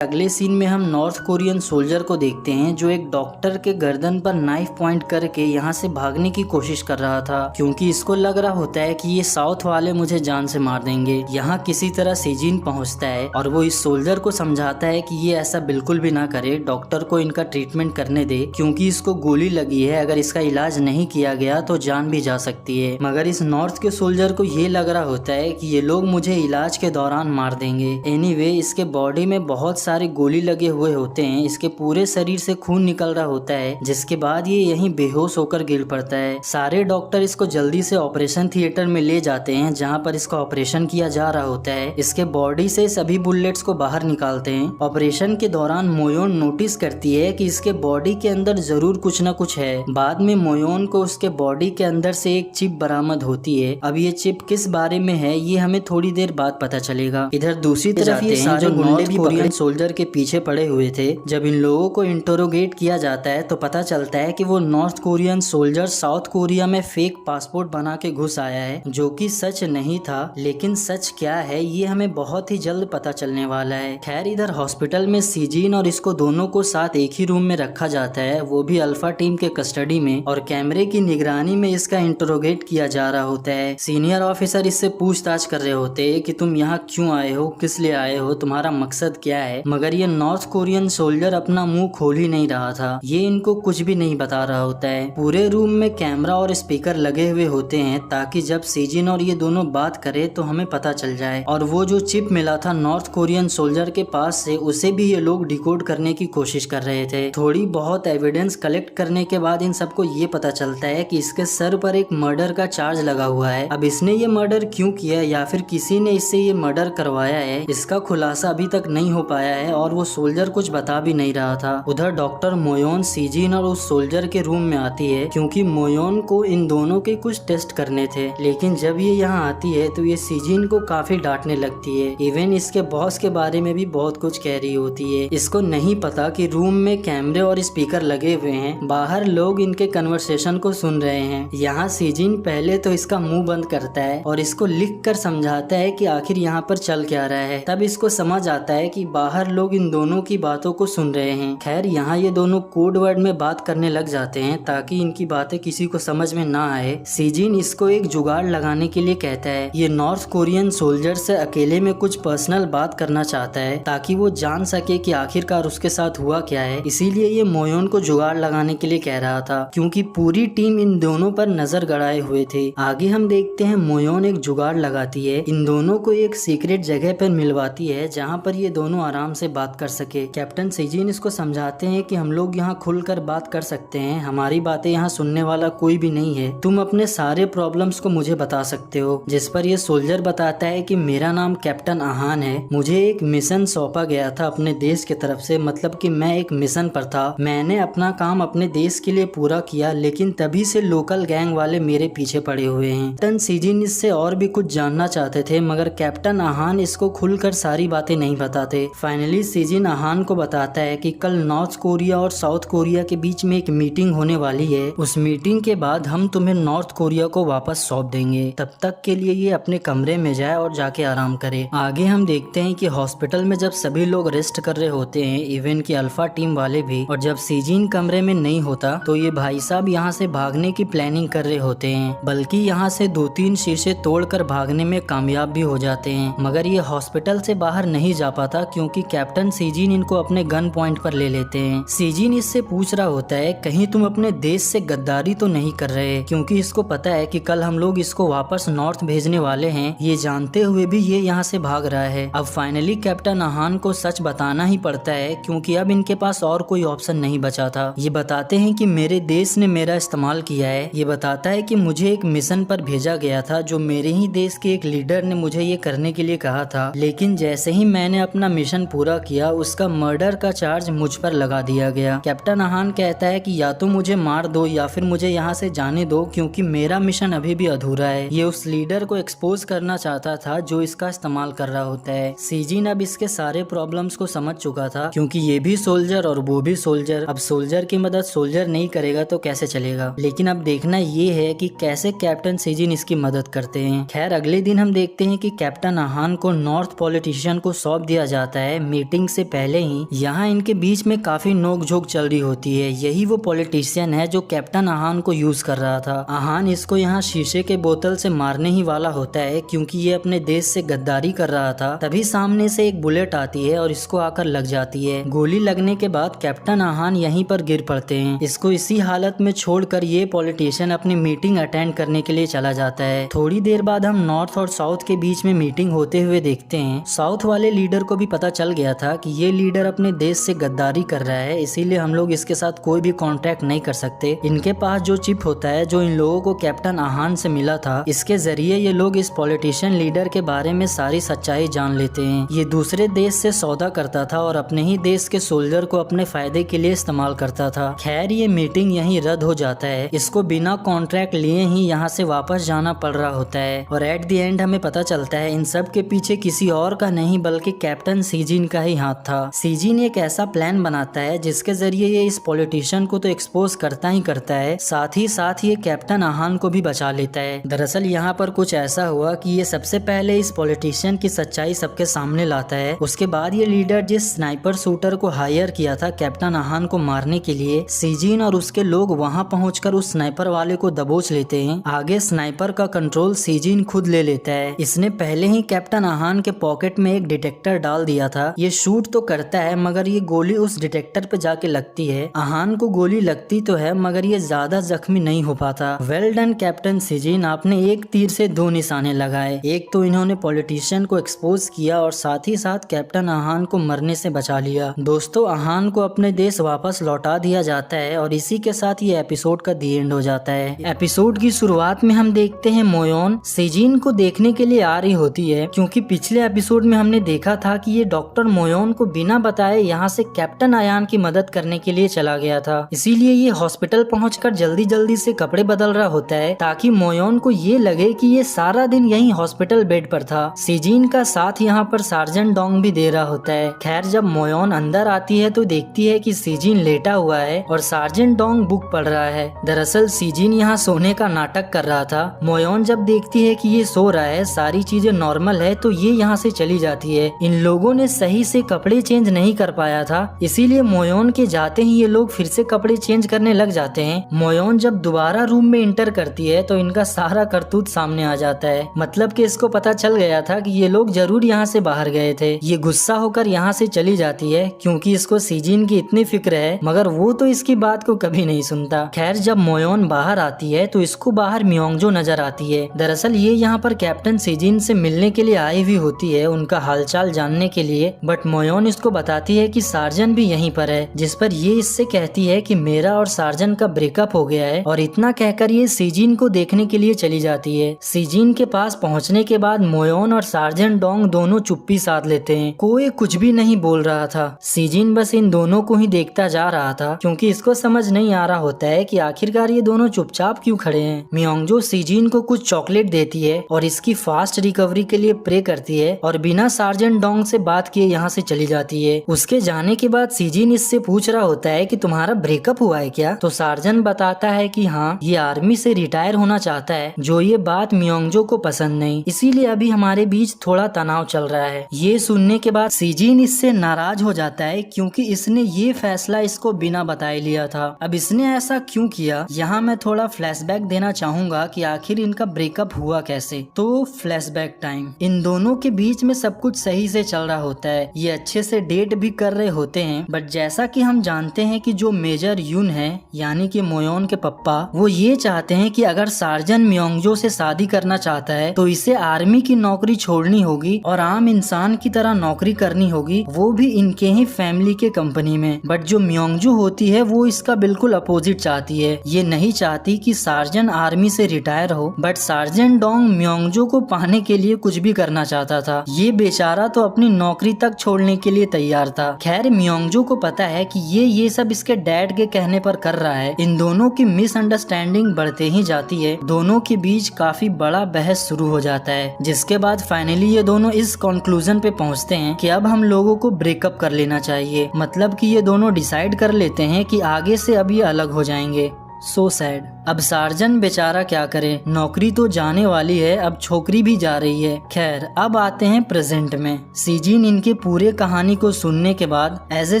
Speaker 1: अगले सीन में हम नॉर्थ कोरियन सोल्जर को देखते हैं जो एक डॉक्टर के गर्दन पर नाइफ पॉइंट करके यहाँ से भागने की कोशिश कर रहा था, क्योंकि इसको लग रहा होता है कि ये साउथ वाले मुझे जान से मार देंगे। यहाँ किसी तरह सीजिन पहुँचता है और वो इस सोल्जर को समझाता है कि ये ऐसा बिल्कुल भी ना करे, डॉक्टर को इनका ट्रीटमेंट करने दे, क्योंकि इसको गोली लगी है, अगर इसका इलाज नहीं किया गया तो जान भी जा सकती है। मगर इस नॉर्थ के सोल्जर को ये लग रहा होता है कि ये लोग मुझे इलाज के दौरान मार देंगे। एनीवे, इसके बॉडी में बहुत सारे गोली लगे हुए होते हैं, इसके पूरे शरीर से खून निकल रहा होता है, जिसके बाद ये यहीं बेहोश होकर गिर पड़ता है। सारे डॉक्टर इसको जल्दी से ऑपरेशन थिएटर में ले जाते हैं जहां पर इसका ऑपरेशन किया जा रहा होता है। इसके बॉडी से सभी बुलेट्स को बाहर निकालते हैं। ऑपरेशन के दौरान मोयोन नोटिस करती है कि इसके बॉडी के अंदर जरूर कुछ न कुछ है। बाद में मोयोन को उसके बॉडी के अंदर से एक चिप बरामद होती है। अब ये चिप किस बारे में है ये हमें थोड़ी देर बाद पता चलेगा। इधर दूसरी तरफ ये सारे गुंडे भी कोरियन सोल्जर सोल्जर के पीछे पड़े हुए थे। जब इन लोगों को इंटरोगेट किया जाता है तो पता चलता है कि वो north Korean soldier south Korea में फेक पासपोर्ट बना के घुस आया है, जो कि सच नहीं था। लेकिन सच क्या है ये हमें बहुत ही जल्द पता चलने वाला है। खैर इधर हॉस्पिटल में सीजीन और इसको दोनों को साथ एक ही रूम में रखा जाता है, वो भी अल्फा टीम के कस्टडी में, और कैमरे की निगरानी में इसका इंटरोगेट किया जा रहा होता है। सीनियर ऑफिसर इससे पूछताछ कर रहे होते हैं कि तुम यहाँ क्यों आए हो, किस लिए आए हो, तुम्हारा मकसद क्या है। मगर ये नॉर्थ कोरियन सोल्जर अपना मुंह खोल ही नहीं रहा था, ये इनको कुछ भी नहीं बता रहा होता है। पूरे रूम में कैमरा और स्पीकर लगे हुए होते हैं ताकि जब सीजिन और ये दोनों बात करे तो हमें पता चल जाए। और वो जो चिप मिला था नॉर्थ कोरियन सोल्जर के पास से, उसे भी ये लोग डिकोड करने की कोशिश कर रहे थे। थोड़ी बहुत एविडेंस कलेक्ट करने के बाद इन सबको ये पता चलता है कि इसके सर पर एक मर्डर का चार्ज लगा हुआ है। अब इसने ये मर्डर क्यों किया या फिर किसी ने इससे ये मर्डर करवाया है, इसका खुलासा अभी तक नहीं हो पाया है और वो सोल्जर कुछ बता भी नहीं रहा था। उधर डॉक्टर मोयोन सीजिन और उस सोल्जर के रूम में आती है क्योंकि मोयोन को इन दोनों के कुछ टेस्ट करने थे। लेकिन जब ये यहाँ आती है तो ये सीजिन को काफी डांटने लगती है। इवन इसके बॉस के बारे में भी बहुत कुछ कह रही होती है। इसको नहीं पता कि रूम में कैमरे और स्पीकर लगे हुए हैं, बाहर लोग इनके कन्वर्सेशन को सुन रहे हैं। यहाँ सीजिन पहले तो इसका मुंह बंद करता है और इसको लिख कर समझाता है कि आखिर यहाँ पर चल क्या रहा है। तब इसको समझ आता है कि बाहर लोग इन दोनों की बातों को सुन रहे हैं। खैर यहाँ ये दोनों कोड वर्ड में बात करने लग जाते हैं ताकि इनकी बातें किसी को समझ में ना आए। सीजिन इसको एक जुगाड़ लगाने के लिए कहता है। ये नॉर्थ कोरियन सोल्जर से अकेले में कुछ पर्सनल बात करना चाहता है ताकि वो जान सके कि आखिरकार उसके साथ हुआ क्या है। इसीलिए ये मोयोन को जुगाड़ लगाने के लिए कह रहा था क्योंकि पूरी टीम इन दोनों पर नजर गड़ाए हुए थे। आगे हम देखते हैं मोयोन एक जुगाड़ लगाती है, इन दोनों को एक सीक्रेट जगह पर मिलवाती है जहाँ पर ये दोनों आराम से बात कर सके। कैप्टन सीजिन इसको समझाते हैं कि हम लोग यहाँ खुलकर बात कर सकते हैं, हमारी बातें यहाँ सुनने वाला कोई भी नहीं है, तुम अपने सारे प्रॉब्लम्स को मुझे बता सकते हो। जिस पर ये सोल्जर बताता है कि मेरा नाम कैप्टन आहान है, मुझे एक मिशन सौंपा गया था अपने देश की तरफ से, मतलब कि मैं एक मिशन पर था। मैंने अपना काम अपने देश के लिए पूरा किया लेकिन तभी से लोकल गैंग वाले मेरे पीछे पड़े हुए हैं। कैप्टन सीजिन इससे और भी कुछ जानना चाहते थे मगर कैप्टन आहान इसको खुलकर सारी बातें नहीं बताते। फाइनली सीजिन आहान को बताता है कि कल नॉर्थ कोरिया और साउथ कोरिया के बीच में एक मीटिंग होने वाली है, उस मीटिंग के बाद हम तुम्हें नॉर्थ कोरिया को वापस सौंप देंगे, तब तक के लिए ये अपने कमरे में जाए और जाके आराम करे। आगे हम देखते हैं कि हॉस्पिटल में जब सभी लोग रेस्ट कर रहे होते हैं, इवन की अल्फा टीम वाले भी, और जब सीजिन कमरे में नहीं होता तो ये भाई साहब यहाँ से भागने की प्लानिंग कर रहे होते हैं, बल्कि यहाँ से 2-3 शीशे तोड़कर भागने में कामयाब भी हो जाते हैं। मगर ये हॉस्पिटल से बाहर नहीं जा पाता क्योंकि कैप्टन सीजिन इनको अपने गन पॉइंट पर ले लेते हैं। सीजिन इससे पूछ रहा होता है कहीं तुम अपने देश से गद्दारी तो नहीं कर रहे, क्योंकि इसको पता है कि कल हम लोग इसको वापस नॉर्थ भेजने वाले हैं। ये जानते हुए भी ये यहाँ से भाग रहा है। अब फाइनली कैप्टन आहान को सच बताना ही पड़ता है क्योंकि अब इनके पास और कोई ऑप्शन नहीं बचा था। ये बताते हैं कि मेरे देश ने मेरा इस्तेमाल किया है। ये बताता है कि मुझे एक मिशन पर भेजा गया था जो मेरे ही देश के एक लीडर ने मुझे ये करने के लिए कहा था, लेकिन जैसे ही मैंने अपना मिशन पूरा किया उसका मर्डर का चार्ज मुझ पर लगा दिया गया। कैप्टन आहान कहता है कि या तो मुझे मार दो या फिर मुझे यहाँ से जाने दो क्योंकि मेरा मिशन अभी भी अधूरा है। ये उस लीडर को एक्सपोज करना चाहता था जो इसका इस्तेमाल कर रहा होता है। सीजिन अब इसके सारे प्रॉब्लम्स को समझ चुका था क्योंकि ये भी सोल्जर और वो भी सोल्जर। अब सोल्जर की मदद सोल्जर नहीं करेगा तो कैसे चलेगा। लेकिन अब देखना ये है कि कैसे कैप्टन सीजिन इसकी मदद करते हैं। खैर अगले दिन हम देखते हैं कि कैप्टन आहान को नॉर्थ पॉलिटिशियन को सौंप दिया जाता है मीटिंग से पहले ही। यहाँ इनके बीच में काफी नोकझोंक चल रही होती है। यही वो पॉलिटिशियन है जो कैप्टन आहान को यूज कर रहा था। आहान इसको यहाँ शीशे के बोतल से मारने ही वाला होता है क्योंकि ये अपने देश से गद्दारी कर रहा था। तभी सामने से एक बुलेट आती है और इसको आकर लग जाती है। गोली लगने के बाद कैप्टन आहान यहीं पर गिर पड़ते हैं। इसको इसी हालत में छोड़कर ये पॉलिटिशियन अपनी मीटिंग अटेंड करने के लिए चला जाता है। थोड़ी देर बाद हम नॉर्थ और साउथ के बीच में मीटिंग होते हुए देखते हैं। साउथ वाले लीडर को भी पता चल गया था कि ये लीडर अपने देश से गद्दारी कर रहा है, इसीलिए हम लोग इसके साथ कोई भी कॉन्ट्रैक्ट नहीं कर सकते। इनके पास जो चिप होता है जो इन लोगों को कैप्टन आहान से मिला था, इसके जरिए ये लोग इस पॉलिटिशियन लीडर के बारे में सारी सच्चाई जान लेते हैं। ये दूसरे देश से सौदा करता था और अपने ही देश के सोल्जर को अपने फायदे के लिए इस्तेमाल करता था। खैर ये मीटिंग यहीं रद्द हो जाता है। इसको बिना कॉन्ट्रैक्ट लिए ही यहाँ से वापस जाना पड़ रहा होता है और एट द एंड हमें पता चलता है इन सब के पीछे किसी और का नहीं बल्कि कैप्टन सीजिन सीजीन का ही हाथ था। सीजीन एक ऐसा प्लान बनाता है जिसके जरिए ये इस पॉलिटिशियन को तो एक्सपोज करता ही करता है, साथ ही साथ ये कैप्टन आहान को भी बचा लेता है। दरअसल यहाँ पर कुछ ऐसा हुआ कि ये सबसे पहले इस पॉलिटिशियन की सच्चाई सबके सामने लाता है। उसके बाद ये लीडर जिस स्नाइपर शूटर को हायर किया था कैप्टन आहान को मारने के लिए, सीजीन और उसके लोग वहाँ पहुंचकर उस स्नाइपर वाले को दबोच लेते हैं। आगे स्नाइपर का कंट्रोल सीजीन खुद ले लेता है। इसने पहले ही कैप्टन आहान के पॉकेट में एक डिटेक्टर डाल दिया था। ये शूट तो करता है मगर ये गोली उस डिटेक्टर पे जाके लगती है। आहान को गोली लगती तो है मगर ये ज्यादा जख्मी नहीं हो पाता। वेल डन कैप्टन सीजीन, आपने एक तीर से दो निशाने लगाए। एक तो इन्होंने पॉलिटिशियन को एक्सपोज किया और साथ ही साथ कैप्टन आहान को मरने से बचा लिया। दोस्तों, आहान को अपने देश वापस लौटा दिया जाता है और इसी के साथ ये एपिसोड का दी एंड हो जाता है। एपिसोड की शुरुआत में हम देखते हैं मोयोन सीजीन को देखने के लिए आ रही होती है, क्योंकि पिछले एपिसोड में हमने देखा था कि ये डॉक्टर मोयोन को बिना बताए यहाँ से कैप्टन आयान की मदद करने के लिए चला गया था। इसीलिए ये हॉस्पिटल पहुंचकर जल्दी जल्दी से कपड़े बदल रहा होता है ताकि मोयोन को ये लगे कि ये सारा दिन यही हॉस्पिटल बेड पर था। सीजीन का साथ यहाँ पर सार्जेंट डोंग भी दे रहा होता है। खैर, जब मोयोन अंदर आती है तो देखती है कि सीजीन लेटा हुआ है और सार्जेंट डोंग बुक पढ़ रहा है। दरअसल सीजीन यहाँ सोने का नाटक कर रहा था। मोयोन जब देखती है कि ये सो रहा है, सारी चीजें नॉर्मल है, तो ये यहाँ से चली जाती है। इन लोगों ने सही से कपड़े चेंज नहीं कर पाया था, इसीलिए मोयोन के जाते ही ये लोग फिर से कपड़े चेंज करने लग जाते हैं। मोयोन जब दोबारा रूम में इंटर करती है तो इनका सारा करतूत सामने आ जाता है। मतलब कि इसको पता चल गया था कि ये लोग जरूर यहाँ से बाहर गए थे। ये गुस्सा होकर यहाँ से चली जाती है क्योंकि इसको सीजीन की इतनी फिक्र है, मगर वो तो इसकी बात को कभी नहीं सुनता। खैर, जब मोयोन बाहर आती है तो इसको बाहर मियोंगजो नजर आती है। दरअसल ये यहाँ पर कैप्टन सीजीन से मिलने के लिए आई हुई होती है, उनका हालचाल जानने के लिए, बट मोयोन इसको बताती है कि सार्जन भी यहीं पर है, जिस पर ये इससे कहती है कि मेरा और सार्जन का ब्रेकअप हो गया है, और इतना कहकर ये सीजीन को देखने के लिए चली जाती है। सीजीन के पास पहुँचने के बाद मोयोन और सार्जन डोंग दोनों चुप्पी साध लेते हैं। कोई कुछ भी नहीं बोल रहा था। सीजीन बस इन दोनों को ही देखता जा रहा था क्योंकि इसको समझ नहीं आ रहा होता है कि आखिरकार ये दोनों चुपचाप क्यों खड़े हैं। मियोंगजो सीजीन को कुछ चॉकलेट देती है और इसकी फास्ट रिकवरी के लिए प्रे करती है और बिना सार्जेंट डोंग से बात किए यहाँ से चली जाती है। उसके जाने के बाद सीजीन इससे पूछ रहा होता है कि तुम्हारा ब्रेकअप हुआ है क्या? तो सार्जन बताता है कि हाँ, ये आर्मी से रिटायर होना चाहता है। जो ये बात मियोंगजो को पसंद नहीं, इसीलिए अभी हमारे बीच थोड़ा तनाव चल रहा है। ये सुनने के बाद सीजीन इससे नाराज हो जाता है क्योंकि इसने ये फैसला इसको बिना बताए लिया था। अब इसने ऐसा क्यों किया, यहाँ मैं थोड़ा फ्लैशबैक देना चाहूंगा कि आखिर इनका ब्रेकअप हुआ कैसे। तो फ्लैशबैक टाइम, इन दोनों के बीच में सब कुछ सही से चल रहा होता है। ये अच्छे से डेट भी कर रहे होते हैं, बट जैसा कि हम जानते हैं कि जो मेजर यून है यानी कि मोयोन के पप्पा, वो ये चाहते हैं कि अगर सार्जन मियोंगजो से शादी करना चाहता है तो इसे आर्मी की नौकरी छोड़नी होगी और आम इंसान की तरह नौकरी करनी होगी, वो भी इनके ही फैमिली के कंपनी में। बट जो मियोंगजो होती है वो इसका बिल्कुल अपोजिट चाहती है। ये नहीं चाहती कि सार्जन आर्मी से रिटायर हो, बट सार्जेंट डोंग मियोंगजो को पाने के लिए कुछ भी करना चाहता था। ये बेचारा तो अपनी नौकरी तक छोड़ने के लिए तैयार था। खैर, मियोंगजो को पता है कि ये सब इसके डैड के कहने पर कर रहा है। इन दोनों की मिसअंडरस्टैंडिंग बढ़ते ही जाती है। दोनों के बीच काफी बड़ा बहस शुरू हो जाता है, जिसके बाद फाइनली ये दोनों इस कंक्लूजन पे पहुंचते हैं कि अब हम लोगों को ब्रेकअप कर लेना चाहिए। मतलब कि ये दोनों डिसाइड कर लेते हैं कि आगे से अब ये अलग हो जाएंगे। So sad. अब सार्जन बेचारा क्या करे, नौकरी तो जाने वाली है, अब छोकरी भी जा रही है। खैर, अब आते हैं प्रेजेंट में। सीजीन इनके पूरे कहानी को सुनने के बाद एज ए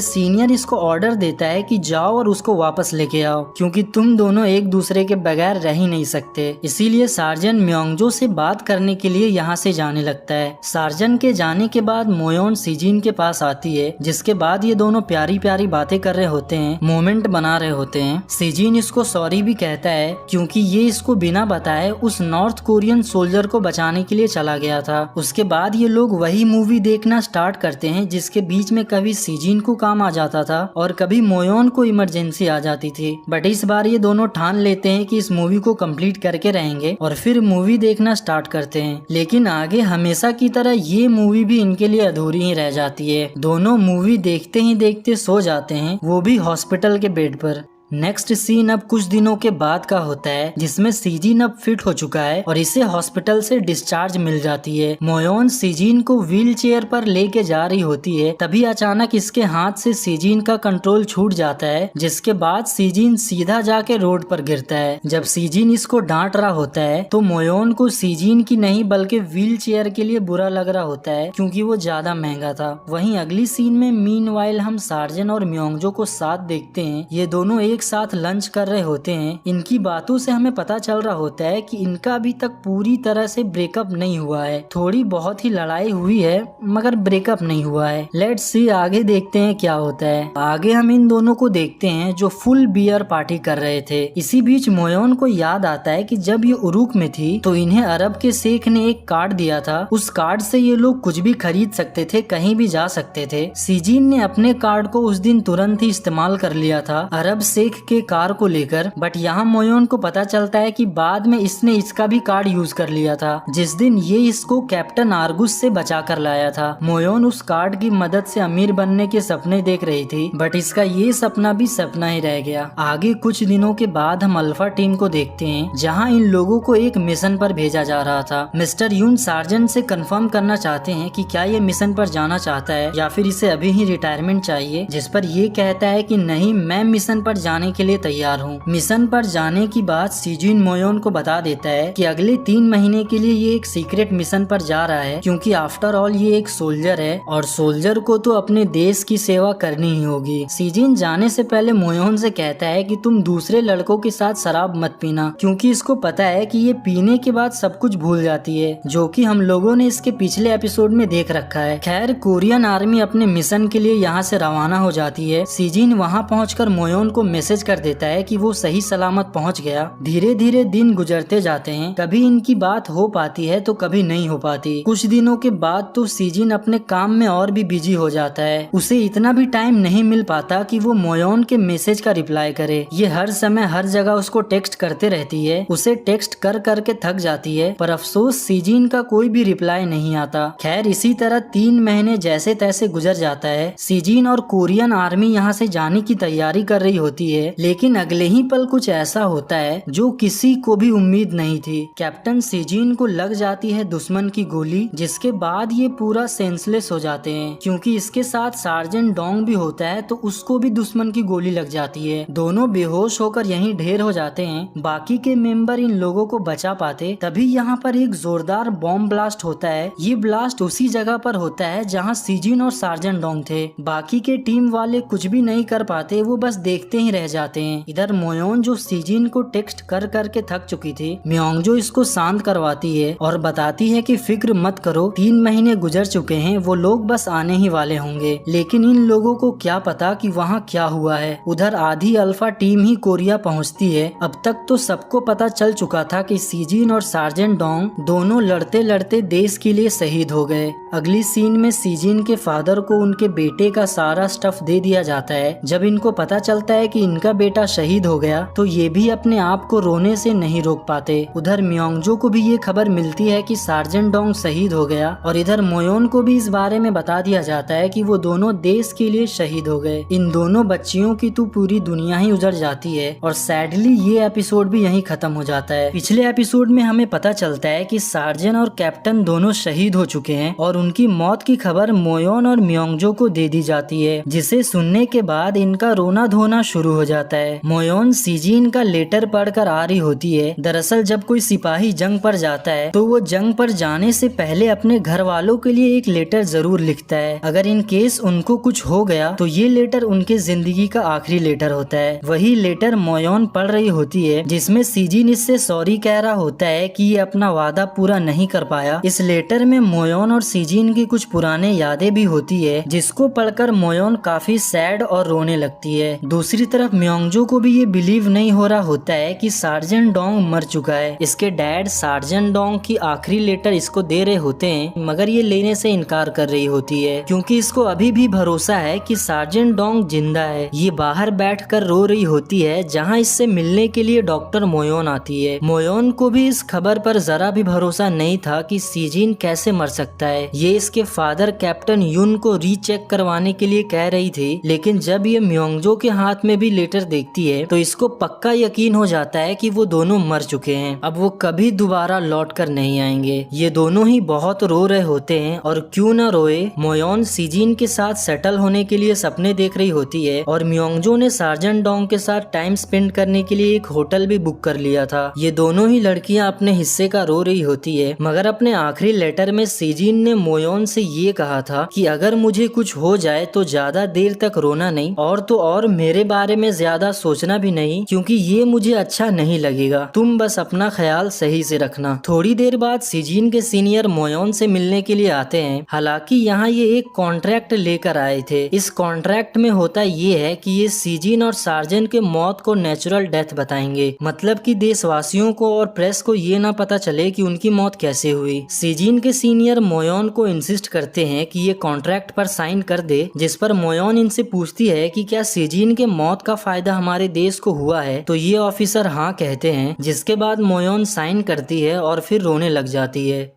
Speaker 1: सीनियर इसको ऑर्डर देता है कि जाओ और उसको वापस लेके आओ, क्योंकि तुम दोनों एक दूसरे के बगैर रह ही नहीं सकते। इसीलिए सार्जन मियोंगजो से बात करने के लिए यहाँ से जाने लगता है। सार्जन के जाने के बाद मोयोन सीजीन के पास आती है, जिसके बाद ये दोनों प्यारी प्यारी बातें कर रहे होते हैं, मोमेंट बना रहे होते हैं। सीजीन इसको सॉरी भी कहता है क्योंकि ये इसको बिना बताए उस नॉर्थ कोरियन सोल्जर को बचाने के लिए चला गया था। उसके बाद ये लोग वही मूवी देखना स्टार्ट करते हैं जिसके बीच में कभी सीजीन को काम आ जाता था और कभी मोयोन को इमरजेंसी आ जाती थी। बट इस बार ये दोनों ठान लेते हैं कि इस मूवी को कंप्लीट करके रहेंगे और फिर मूवी देखना स्टार्ट करते हैं। लेकिन आगे हमेशा की तरह ये मूवी भी इनके लिए अधूरी ही रह जाती है। दोनों मूवी देखते ही देखते सो जाते हैं, वो भी हॉस्पिटल के बेड पर। नेक्स्ट सीन अब कुछ दिनों के बाद का होता है, जिसमें सीजिन अब फिट हो चुका है और इसे हॉस्पिटल से डिस्चार्ज मिल जाती है। मोयोन सीजिन को व्हील चेयर पर लेके जा रही होती है, तभी अचानक इसके हाथ से सीजिन का कंट्रोल छूट जाता है, जिसके बाद सीजिन सीधा जाके रोड पर गिरता है। जब सीजिन इसको डांट रहा होता है तो मोयोन को सीजिन की नहीं बल्कि व्हील चेयर के लिए बुरा लग रहा होता है, क्योंकि वो ज्यादा महंगा था। वहीं अगली सीन में मीनवाइल हम सार्जन और म्योंगजो को साथ देखते हैं। ये दोनों एक साथ लंच कर रहे होते हैं। इनकी बातों से हमें पता चल रहा होता है कि इनका अभी तक पूरी तरह से ब्रेकअप नहीं हुआ है, थोड़ी बहुत ही लड़ाई हुई है मगर ब्रेकअप नहीं हुआ है। लेट्स सी आगे देखते हैं क्या होता है। आगे हम इन दोनों को देखते हैं जो फुल बियर पार्टी कर रहे थे। इसी बीच मोयोन को याद आता है कि जब ये उरुक में थी तो इन्हें अरब के शेख ने एक कार्ड दिया था। उस कार्ड से ये लोग कुछ भी खरीद सकते थे, कहीं भी जा सकते थे। सीजिन ने अपने कार्ड को उस दिन तुरंत ही इस्तेमाल कर लिया था अरब शेख के कार को लेकर, बट यहाँ मोयोन को पता चलता है कि बाद में इसने इसका भी कार्ड यूज कर लिया था, जिस दिन ये इसको कैप्टन आर्गुस से बचा कर लाया था। मोयोन उस कार्ड की मदद से अमीर बनने के सपने देख रही थी, बट इसका ये सपना भी सपना ही रह गया। आगे कुछ दिनों के बाद हम अल्फा टीम को देखते हैं, जहाँ इन लोगों को एक मिशन पर भेजा जा रहा था। मिस्टर यून सार्जेंट से कंफर्म करना चाहते हैं कि क्या ये मिशन पर जाना चाहता है या फिर इसे अभी ही रिटायरमेंट चाहिए, जिस पर ये कहता है कि नहीं, मैं मिशन पर जाने के लिए तैयार हूँ। मिशन पर जाने की बात सीजिन मोयोन को बता देता है कि अगले 3 महीने के लिए ये एक सीक्रेट मिशन पर जा रहा है, क्योंकि आफ्टर ऑल ये एक सोल्जर है और सोल्जर को तो अपने देश की सेवा करनी ही होगी। सीजिन जाने से पहले मोयोन से कहता है कि तुम दूसरे लड़कों के साथ शराब मत पीना, क्योंकि इसको पता है कि ये पीने के बाद सब कुछ भूल जाती है, जो कि हम लोगों ने इसके पिछले एपिसोड में देख रखा है। खैर, कोरियन आर्मी अपने मिशन के लिए यहाँ से रवाना हो जाती है। सीजिन वहाँ पहुंचकर मोयोन को मैसेज कर देता है कि वो सही सलामत पहुंच गया। धीरे धीरे दिन गुजरते जाते हैं, कभी इनकी बात हो पाती है तो कभी नहीं हो पाती। कुछ दिनों के बाद तो सीजिन अपने काम में और भी बिजी हो जाता है। उसे इतना भी टाइम नहीं मिल पाता कि वो मोयोन के मैसेज का रिप्लाई करे। ये हर समय हर जगह उसको टेक्स्ट करते रहती है, उसे टेक्स्ट कर करके थक जाती है, पर अफसोस सीजिन का कोई भी रिप्लाई नहीं आता। खैर, इसी तरह 3 महीने जैसे तैसे गुजर जाता है। सीजिन और कोरियन आर्मी यहाँ से जाने की तैयारी कर रही होती है, लेकिन अगले ही पल कुछ ऐसा होता है जो किसी को भी उम्मीद नहीं थी। कैप्टन सीजिन को लग जाती है दुश्मन की गोली, जिसके बाद ये पूरा सेंसलेस हो जाते हैं। क्योंकि इसके साथ सार्जेंट डोंग भी होता है तो उसको भी दुश्मन की गोली लग जाती है। दोनों बेहोश होकर यहीं ढेर हो जाते हैं। बाकी के मेंबर इन लोगों को बचा पाते, तभी यहाँ पर एक जोरदार बॉम्ब ब्लास्ट होता है। ये ब्लास्ट उसी जगह पर होता है जहाँ सीजिन और सार्जेंट डोंग थे। बाकी के टीम वाले कुछ भी नहीं कर पाते, वो बस देखते ही रह जाते हैं। इधर मोयोन जो सीजिन को टेक्स्ट कर करके थक चुकी थी, म्योंगजो इसको शांत करवाती है और बताती है कि फिक्र मत करो, 3 महीने गुजर चुके हैं, वो लोग बस आने ही वाले होंगे। लेकिन इन लोगों को क्या पता कि वहाँ क्या हुआ है। उधर आधी अल्फा टीम ही कोरिया पहुँचती है। अब तक तो सबको पता चल चुका था कि सीजिन और सार्जेंट डोंग दोनों लड़ते लड़ते देश के लिए शहीद हो गए। अगली सीन में सीजिन के फादर को उनके बेटे का सारा स्टफ दे दिया जाता है। जब इनको पता चलता है कि इनका बेटा शहीद हो गया तो ये भी अपने आप को रोने से नहीं रोक पाते। उधर म्योंगजो को भी ये खबर मिलती है कि सार्जेंट डोंग शहीद हो गया और इधर मोयोन को भी इस बारे में बता दिया जाता है कि वो दोनों देश के लिए शहीद हो गए। इन दोनों बच्चियों की तो पूरी दुनिया ही उजड़ जाती है और सैडली ये एपिसोड भी यहीं खत्म हो जाता है। पिछले एपिसोड में हमें पता चलता है कि सार्जेंट और कैप्टन दोनों शहीद हो चुके हैं और उनकी मौत की खबर मोयोन और म्योंगजो को दे दी जाती है, जिसे सुनने के बाद इनका रोना धोना शुरू हो जाता है। मोयोन सीजिन का लेटर पढ़कर आ रही होती है। दरअसल जब कोई सिपाही जंग पर जाता है तो वो जंग पर जाने से पहले अपने घर वालों के लिए एक लेटर जरूर लिखता है। अगर इन केस उनको कुछ हो गया तो ये लेटर उनके जिंदगी का आखिरी लेटर होता है। वही लेटर मोयोन पढ़ रही होती है, जिसमें सीजिन इससे सॉरी कह रहा होता है कि ये अपना वादा पूरा नहीं कर पाया। इस लेटर में मोयोन और सीजिन की कुछ पुराने यादें भी होती है, जिसको पढ़कर मोयोन काफी सैड और रोने लगती है। दूसरी तरफ म्योंगजो को भी ये बिलीव नहीं हो रहा होता है कि सार्जेंट डोंग मर चुका है। इसके डैड सार्जेंट डोंग की आखिरी लेटर इसको दे रहे होते हैं, मगर ये लेने से इनकार कर रही होती है, क्योंकि इसको अभी भी भरोसा है कि सार्जेंट डोंग जिंदा है। ये बाहर बैठकर रो रही होती है, जहाँ इससे मिलने के लिए डॉक्टर मोयोन आती है। मोयोन को भी इस खबर पर जरा भी भरोसा नहीं था कि सीजिन कैसे मर सकता है।
Speaker 2: ये इसके फादर कैप्टन युन को रीचेक करवाने के लिए कह रही थी, लेकिन जब ये म्योंगजो के हाथ में भी लेटर देखती है तो इसको पक्का यकीन हो जाता है कि वो दोनों मर चुके हैं, अब वो कभी दोबारा लौट कर नहीं आएंगे। ये दोनों ही बहुत रो रहे होते हैं और क्यों ना रोए, मोयोन सीजिन के साथ सेटल होने के लिए सपने देख रही होती है और म्योंगजो ने सार्जेंट डोंग के साथ टाइम स्पेंड करने के लिए एक होटल भी बुक कर लिया था। ये दोनों ही लड़कियां अपने हिस्से का रो रही होती है, मगर अपने आखिरी लेटर में सीजिन ने मोयोन से ये कहा था कि अगर मुझे कुछ हो जाए तो ज्यादा देर तक रोना नहीं, और तो और मेरे बारे में ज्यादा सोचना भी नहीं, क्योंकि ये मुझे अच्छा नहीं लगेगा, तुम बस अपना ख्याल सही से रखना। थोड़ी देर बाद सीजिन के सीनियर मोयोन से मिलने के लिए आते हैं। हालांकि यहाँ ये एक कॉन्ट्रैक्ट लेकर आए थे। इस कॉन्ट्रैक्ट में होता ये है कि ये सीजिन और सार्जेंट के मौत को नेचुरल डेथ बताएंगे, मतलब कि देशवासियों को और प्रेस को ये ना पता चले कि उनकी मौत कैसे हुई। सीजिन के सीनियर मोयोन को इंसिस्ट करते हैं कि ये कॉन्ट्रैक्ट पर साइन कर दे, जिस पर मोयोन इनसे पूछती है कि क्या सीजिन के मौत का फायदा हमारे देश को हुआ है, तो ये ऑफिसर हाँ कहते हैं, जिसके बाद मोयोन साइन करती है और फिर रोने लग जाती है।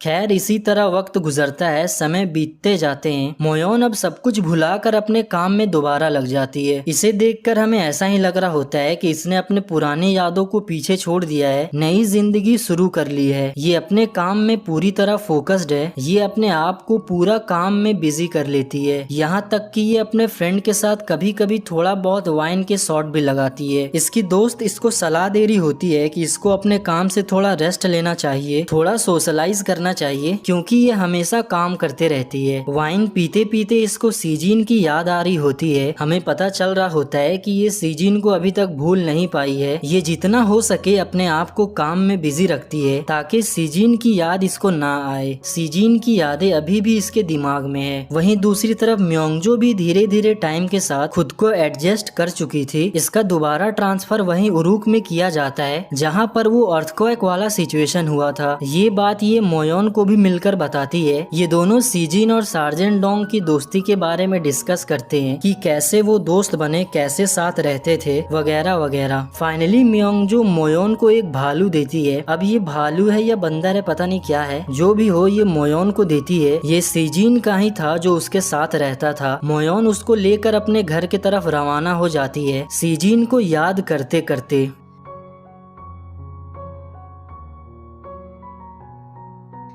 Speaker 2: खैर इसी तरह वक्त गुजरता है, समय बीतते जाते हैं। मोयोन अब सब कुछ भुलाकर अपने काम में दोबारा लग जाती है। इसे देखकर हमें ऐसा ही लग रहा होता है कि इसने अपने पुरानी यादों को पीछे छोड़ दिया है, नई जिंदगी शुरू कर ली है। ये अपने काम में पूरी तरह फोकस्ड है, ये अपने आप को पूरा काम में बिजी कर लेती है, यहाँ तक कि ये अपने फ्रेंड के साथ कभी कभी थोड़ा बहुत वाइन के शॉट भी लगाती है। इसकी दोस्त इसको सलाह दे रही होती है कि इसको अपने काम से थोड़ा रेस्ट लेना चाहिए, थोड़ा सोशलाइज करना चाहिए, क्योंकि ये हमेशा काम करते रहती है। वाइन पीते पीते इसको सीजिन की याद आ रही होती है। हमें पता चल रहा होता है कि ये सीजिन को अभी तक भूल नहीं पाई है। ये जितना हो सके अपने आप को काम में बिजी रखती है ताकि सीजिन की याद इसको ना आए। सीजिन की यादें अभी भी इसके दिमाग में है। वहीं दूसरी तरफ म्योंगजो भी धीरे धीरे टाइम के साथ खुद को एडजस्ट कर चुकी थी। इसका दोबारा ट्रांसफर वहीं उरुक में किया जाता है जहाँ पर वो अर्थक्वेक वाला सिचुएशन हुआ था। ये बात ये मोयोन को भी मिलकर बताती है। ये दोनों सीजिन और सार्जेंट डोंग की दोस्ती के बारे में डिस्कस करते हैं कि कैसे वो दोस्त बने, कैसे साथ रहते थे, वगैरह वगैरह। फाइनली म्योंगजो मोयोन को एक भालू देती है। अब ये भालू है या बंदर है पता नहीं क्या है, जो भी हो ये मोयोन को देती है। ये सीजिन का ही था जो उसके साथ रहता था। मोयोन उसको लेकर अपने घर की तरफ रवाना हो जाती है, सीजिन को याद करते करते।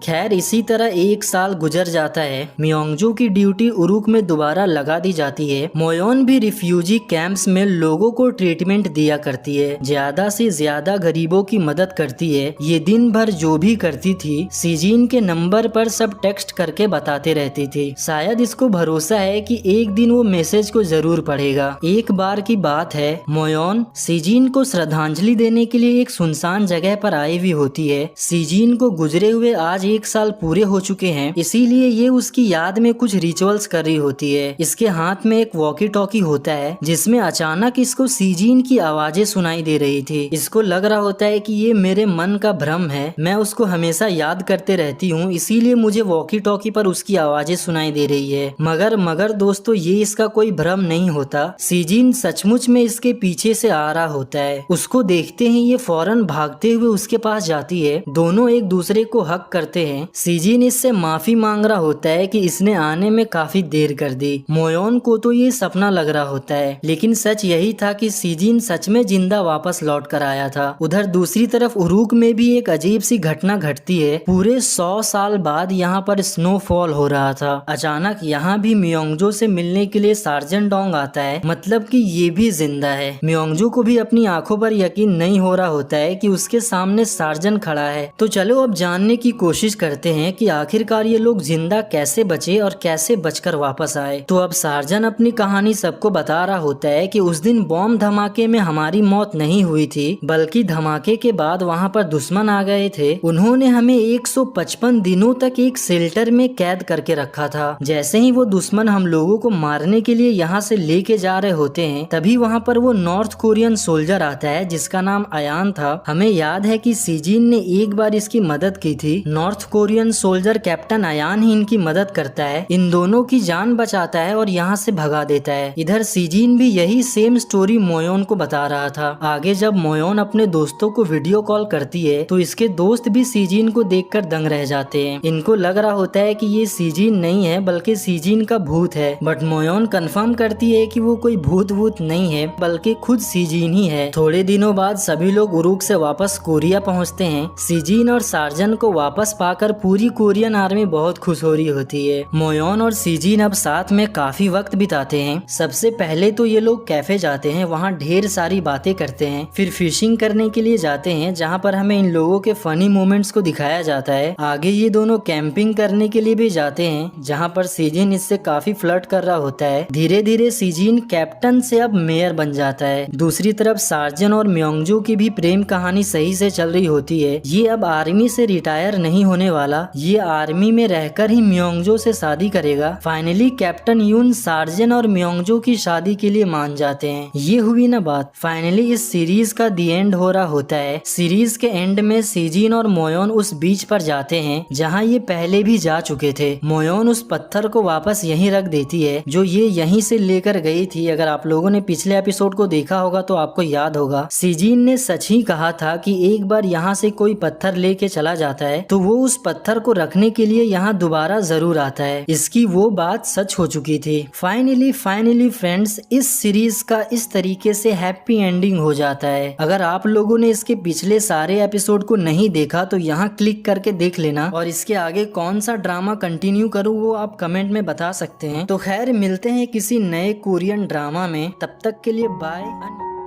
Speaker 2: खैर इसी तरह एक साल गुजर जाता है। म्योंगजो की ड्यूटी उरुक में दोबारा लगा दी जाती है। मोयोन भी रिफ्यूजी कैंप्स में लोगों को ट्रीटमेंट दिया करती है, ज्यादा से ज्यादा गरीबों की मदद करती है। ये दिन भर जो भी करती थी सीजिन के नंबर पर सब टेक्स्ट करके बताते रहती थी। शायद इसको भरोसा है कि एक दिन वो मैसेज को जरूर पढ़ेगा। एक बार की बात है, मोयोन सीजिन को श्रद्धांजलि देने के लिए एक सुनसान जगह पर आई हुई होती है। सीजिन को गुजरे हुए आज 1 साल पूरे हो चुके हैं, इसीलिए ये उसकी याद में कुछ रिचुअल्स कर रही होती है। इसके हाथ में एक वॉकी टॉकी होता है जिसमें अचानक इसको सीजिन की आवाजें सुनाई दे रही थी। इसको लग रहा होता है कि ये मेरे मन का भ्रम है, मैं उसको हमेशा याद करते रहती हूँ, इसीलिए मुझे वॉकी टॉकी पर उसकी आवाजें सुनाई दे रही है। मगर दोस्तों ये इसका कोई भ्रम नहीं होता। सीजिन सचमुच में इसके पीछे से आ रहा होता है। उसको देखते ही ये फौरन भागते हुए उसके पास जाती है। दोनों एक दूसरे को हक करते हैं। सीजिन इससे माफी मांग रहा होता है कि इसने आने में काफी देर कर दी। मोयोन को तो ये सपना लग रहा होता है, लेकिन सच यही था कि सीजिन सच में जिंदा वापस लौट कर आया था। उधर दूसरी तरफ उरुक में भी एक अजीब सी घटना घटती है। पूरे 100 साल बाद यहाँ पर स्नोफॉल हो रहा था। अचानक यहाँ भी म्योंगजो से मिलने के लिए सार्जेंट डोंग आता है, मतलब कि ये भी जिंदा है। म्योंगजो को भी अपनी आंखों पर यकीन नहीं हो रहा होता है कि उसके सामने सार्जेंट खड़ा है। तो चलो अब जानने की कोशिश करते हैं कि आखिरकार ये लोग जिंदा कैसे बचे और कैसे बचकर वापस आए। तो अब सार्जन अपनी कहानी सबको बता रहा होता है कि उस दिन बॉम्ब धमाके में हमारी मौत नहीं हुई थी, बल्कि धमाके के बाद वहाँ पर दुश्मन आ गए थे। उन्होंने हमें 155 दिनों तक एक शेल्टर में कैद करके रखा था। जैसे ही वो दुश्मन हम लोगों को मारने के लिए यहाँ से लेके जा रहे होते हैं, तभी वहाँ पर वो नॉर्थ कोरियन सोल्जर आता है जिसका नाम अयान था। हमें याद है कि सीजिन ने एक बार इसकी मदद की थी। North
Speaker 1: north Korean soldier captain Ayan ही इनकी मदद करता है, इन दोनों की जान बचाता है और यहाँ से भगा देता है। इधर सीजीन भी यही सेम स्टोरी मोयोन को बता रहा था। आगे जब मोयोन अपने दोस्तों को वीडियो कॉल करती है तो इसके दोस्त भी सीजीन को देखकर दंग रह जाते हैं। इनको लग रहा होता है कि ये सीजीन नहीं है बल्कि सीजीन का भूत है, बट मोयोन कंफर्म करती है कि वो कोई भूत वूत नहीं है बल्कि खुद सीजीन ही है। थोड़े दिनों बाद सभी लोग उरुक से वापस कोरिया पहुंचते हैं। सीजीन और सार्जन को वापस पाकर पूरी कोरियन आर्मी बहुत खुश हो रही होती है। मोयोन और सीजीन अब साथ में काफी वक्त बिताते हैं। सबसे पहले तो ये लोग कैफे जाते हैं, वहाँ ढेर सारी बातें करते हैं। फिर फिशिंग करने के लिए जाते हैं जहाँ पर हमें इन लोगों के फनी मोमेंट्स को दिखाया जाता है। आगे ये दोनों कैंपिंग करने के लिए भी जाते हैं जहाँ पर सीजीन इससे काफी फ्लर्ट कर रहा होता है। धीरे धीरे सीजीन कैप्टन से अब मेयर बन जाता है। दूसरी तरफ सार्जन और म्योंगजो की भी प्रेम कहानी सही से चल रही होती है। ये अब आर्मी से रिटायर नहीं होने वाला, ये आर्मी में रहकर ही म्योंगजो से शादी करेगा। फाइनली कैप्टन यून सार्जन और म्योंगजो की शादी के लिए मान जाते हैं। ये हुई ना बात। फाइनली इस सीरीज का दी एंड हो रहा होता है। सीरीज के एंड में सीजीन और मोयोन उस बीच पर जाते हैं जहाँ ये पहले भी जा चुके थे। मोयोन उस पत्थर को वापस यहीं रख देती है जो ये यहीं से लेकर गई थी। अगर आप लोगों ने पिछले एपिसोड को देखा होगा तो आपको याद होगा सीजीन ने सच ही कहा था कि एक बार यहाँ से कोई पत्थर लेके चला जाता है तो वो उस पत्थर को रखने के लिए यहाँ दोबारा जरूर आता है। इसकी वो बात सच हो चुकी थी। फाइनली फ्रेंड्स, इस सीरीज का इस तरीके से हैप्पी एंडिंग हो जाता है। अगर आप लोगों ने इसके पिछले सारे एपिसोड को नहीं देखा तो यहाँ क्लिक करके देख लेना, और इसके आगे कौन सा ड्रामा कंटिन्यू करूँ वो आप कमेंट में बता सकते हैं। तो खैर, मिलते हैं किसी नए कोरियन ड्रामा में। तब तक के लिए बाय।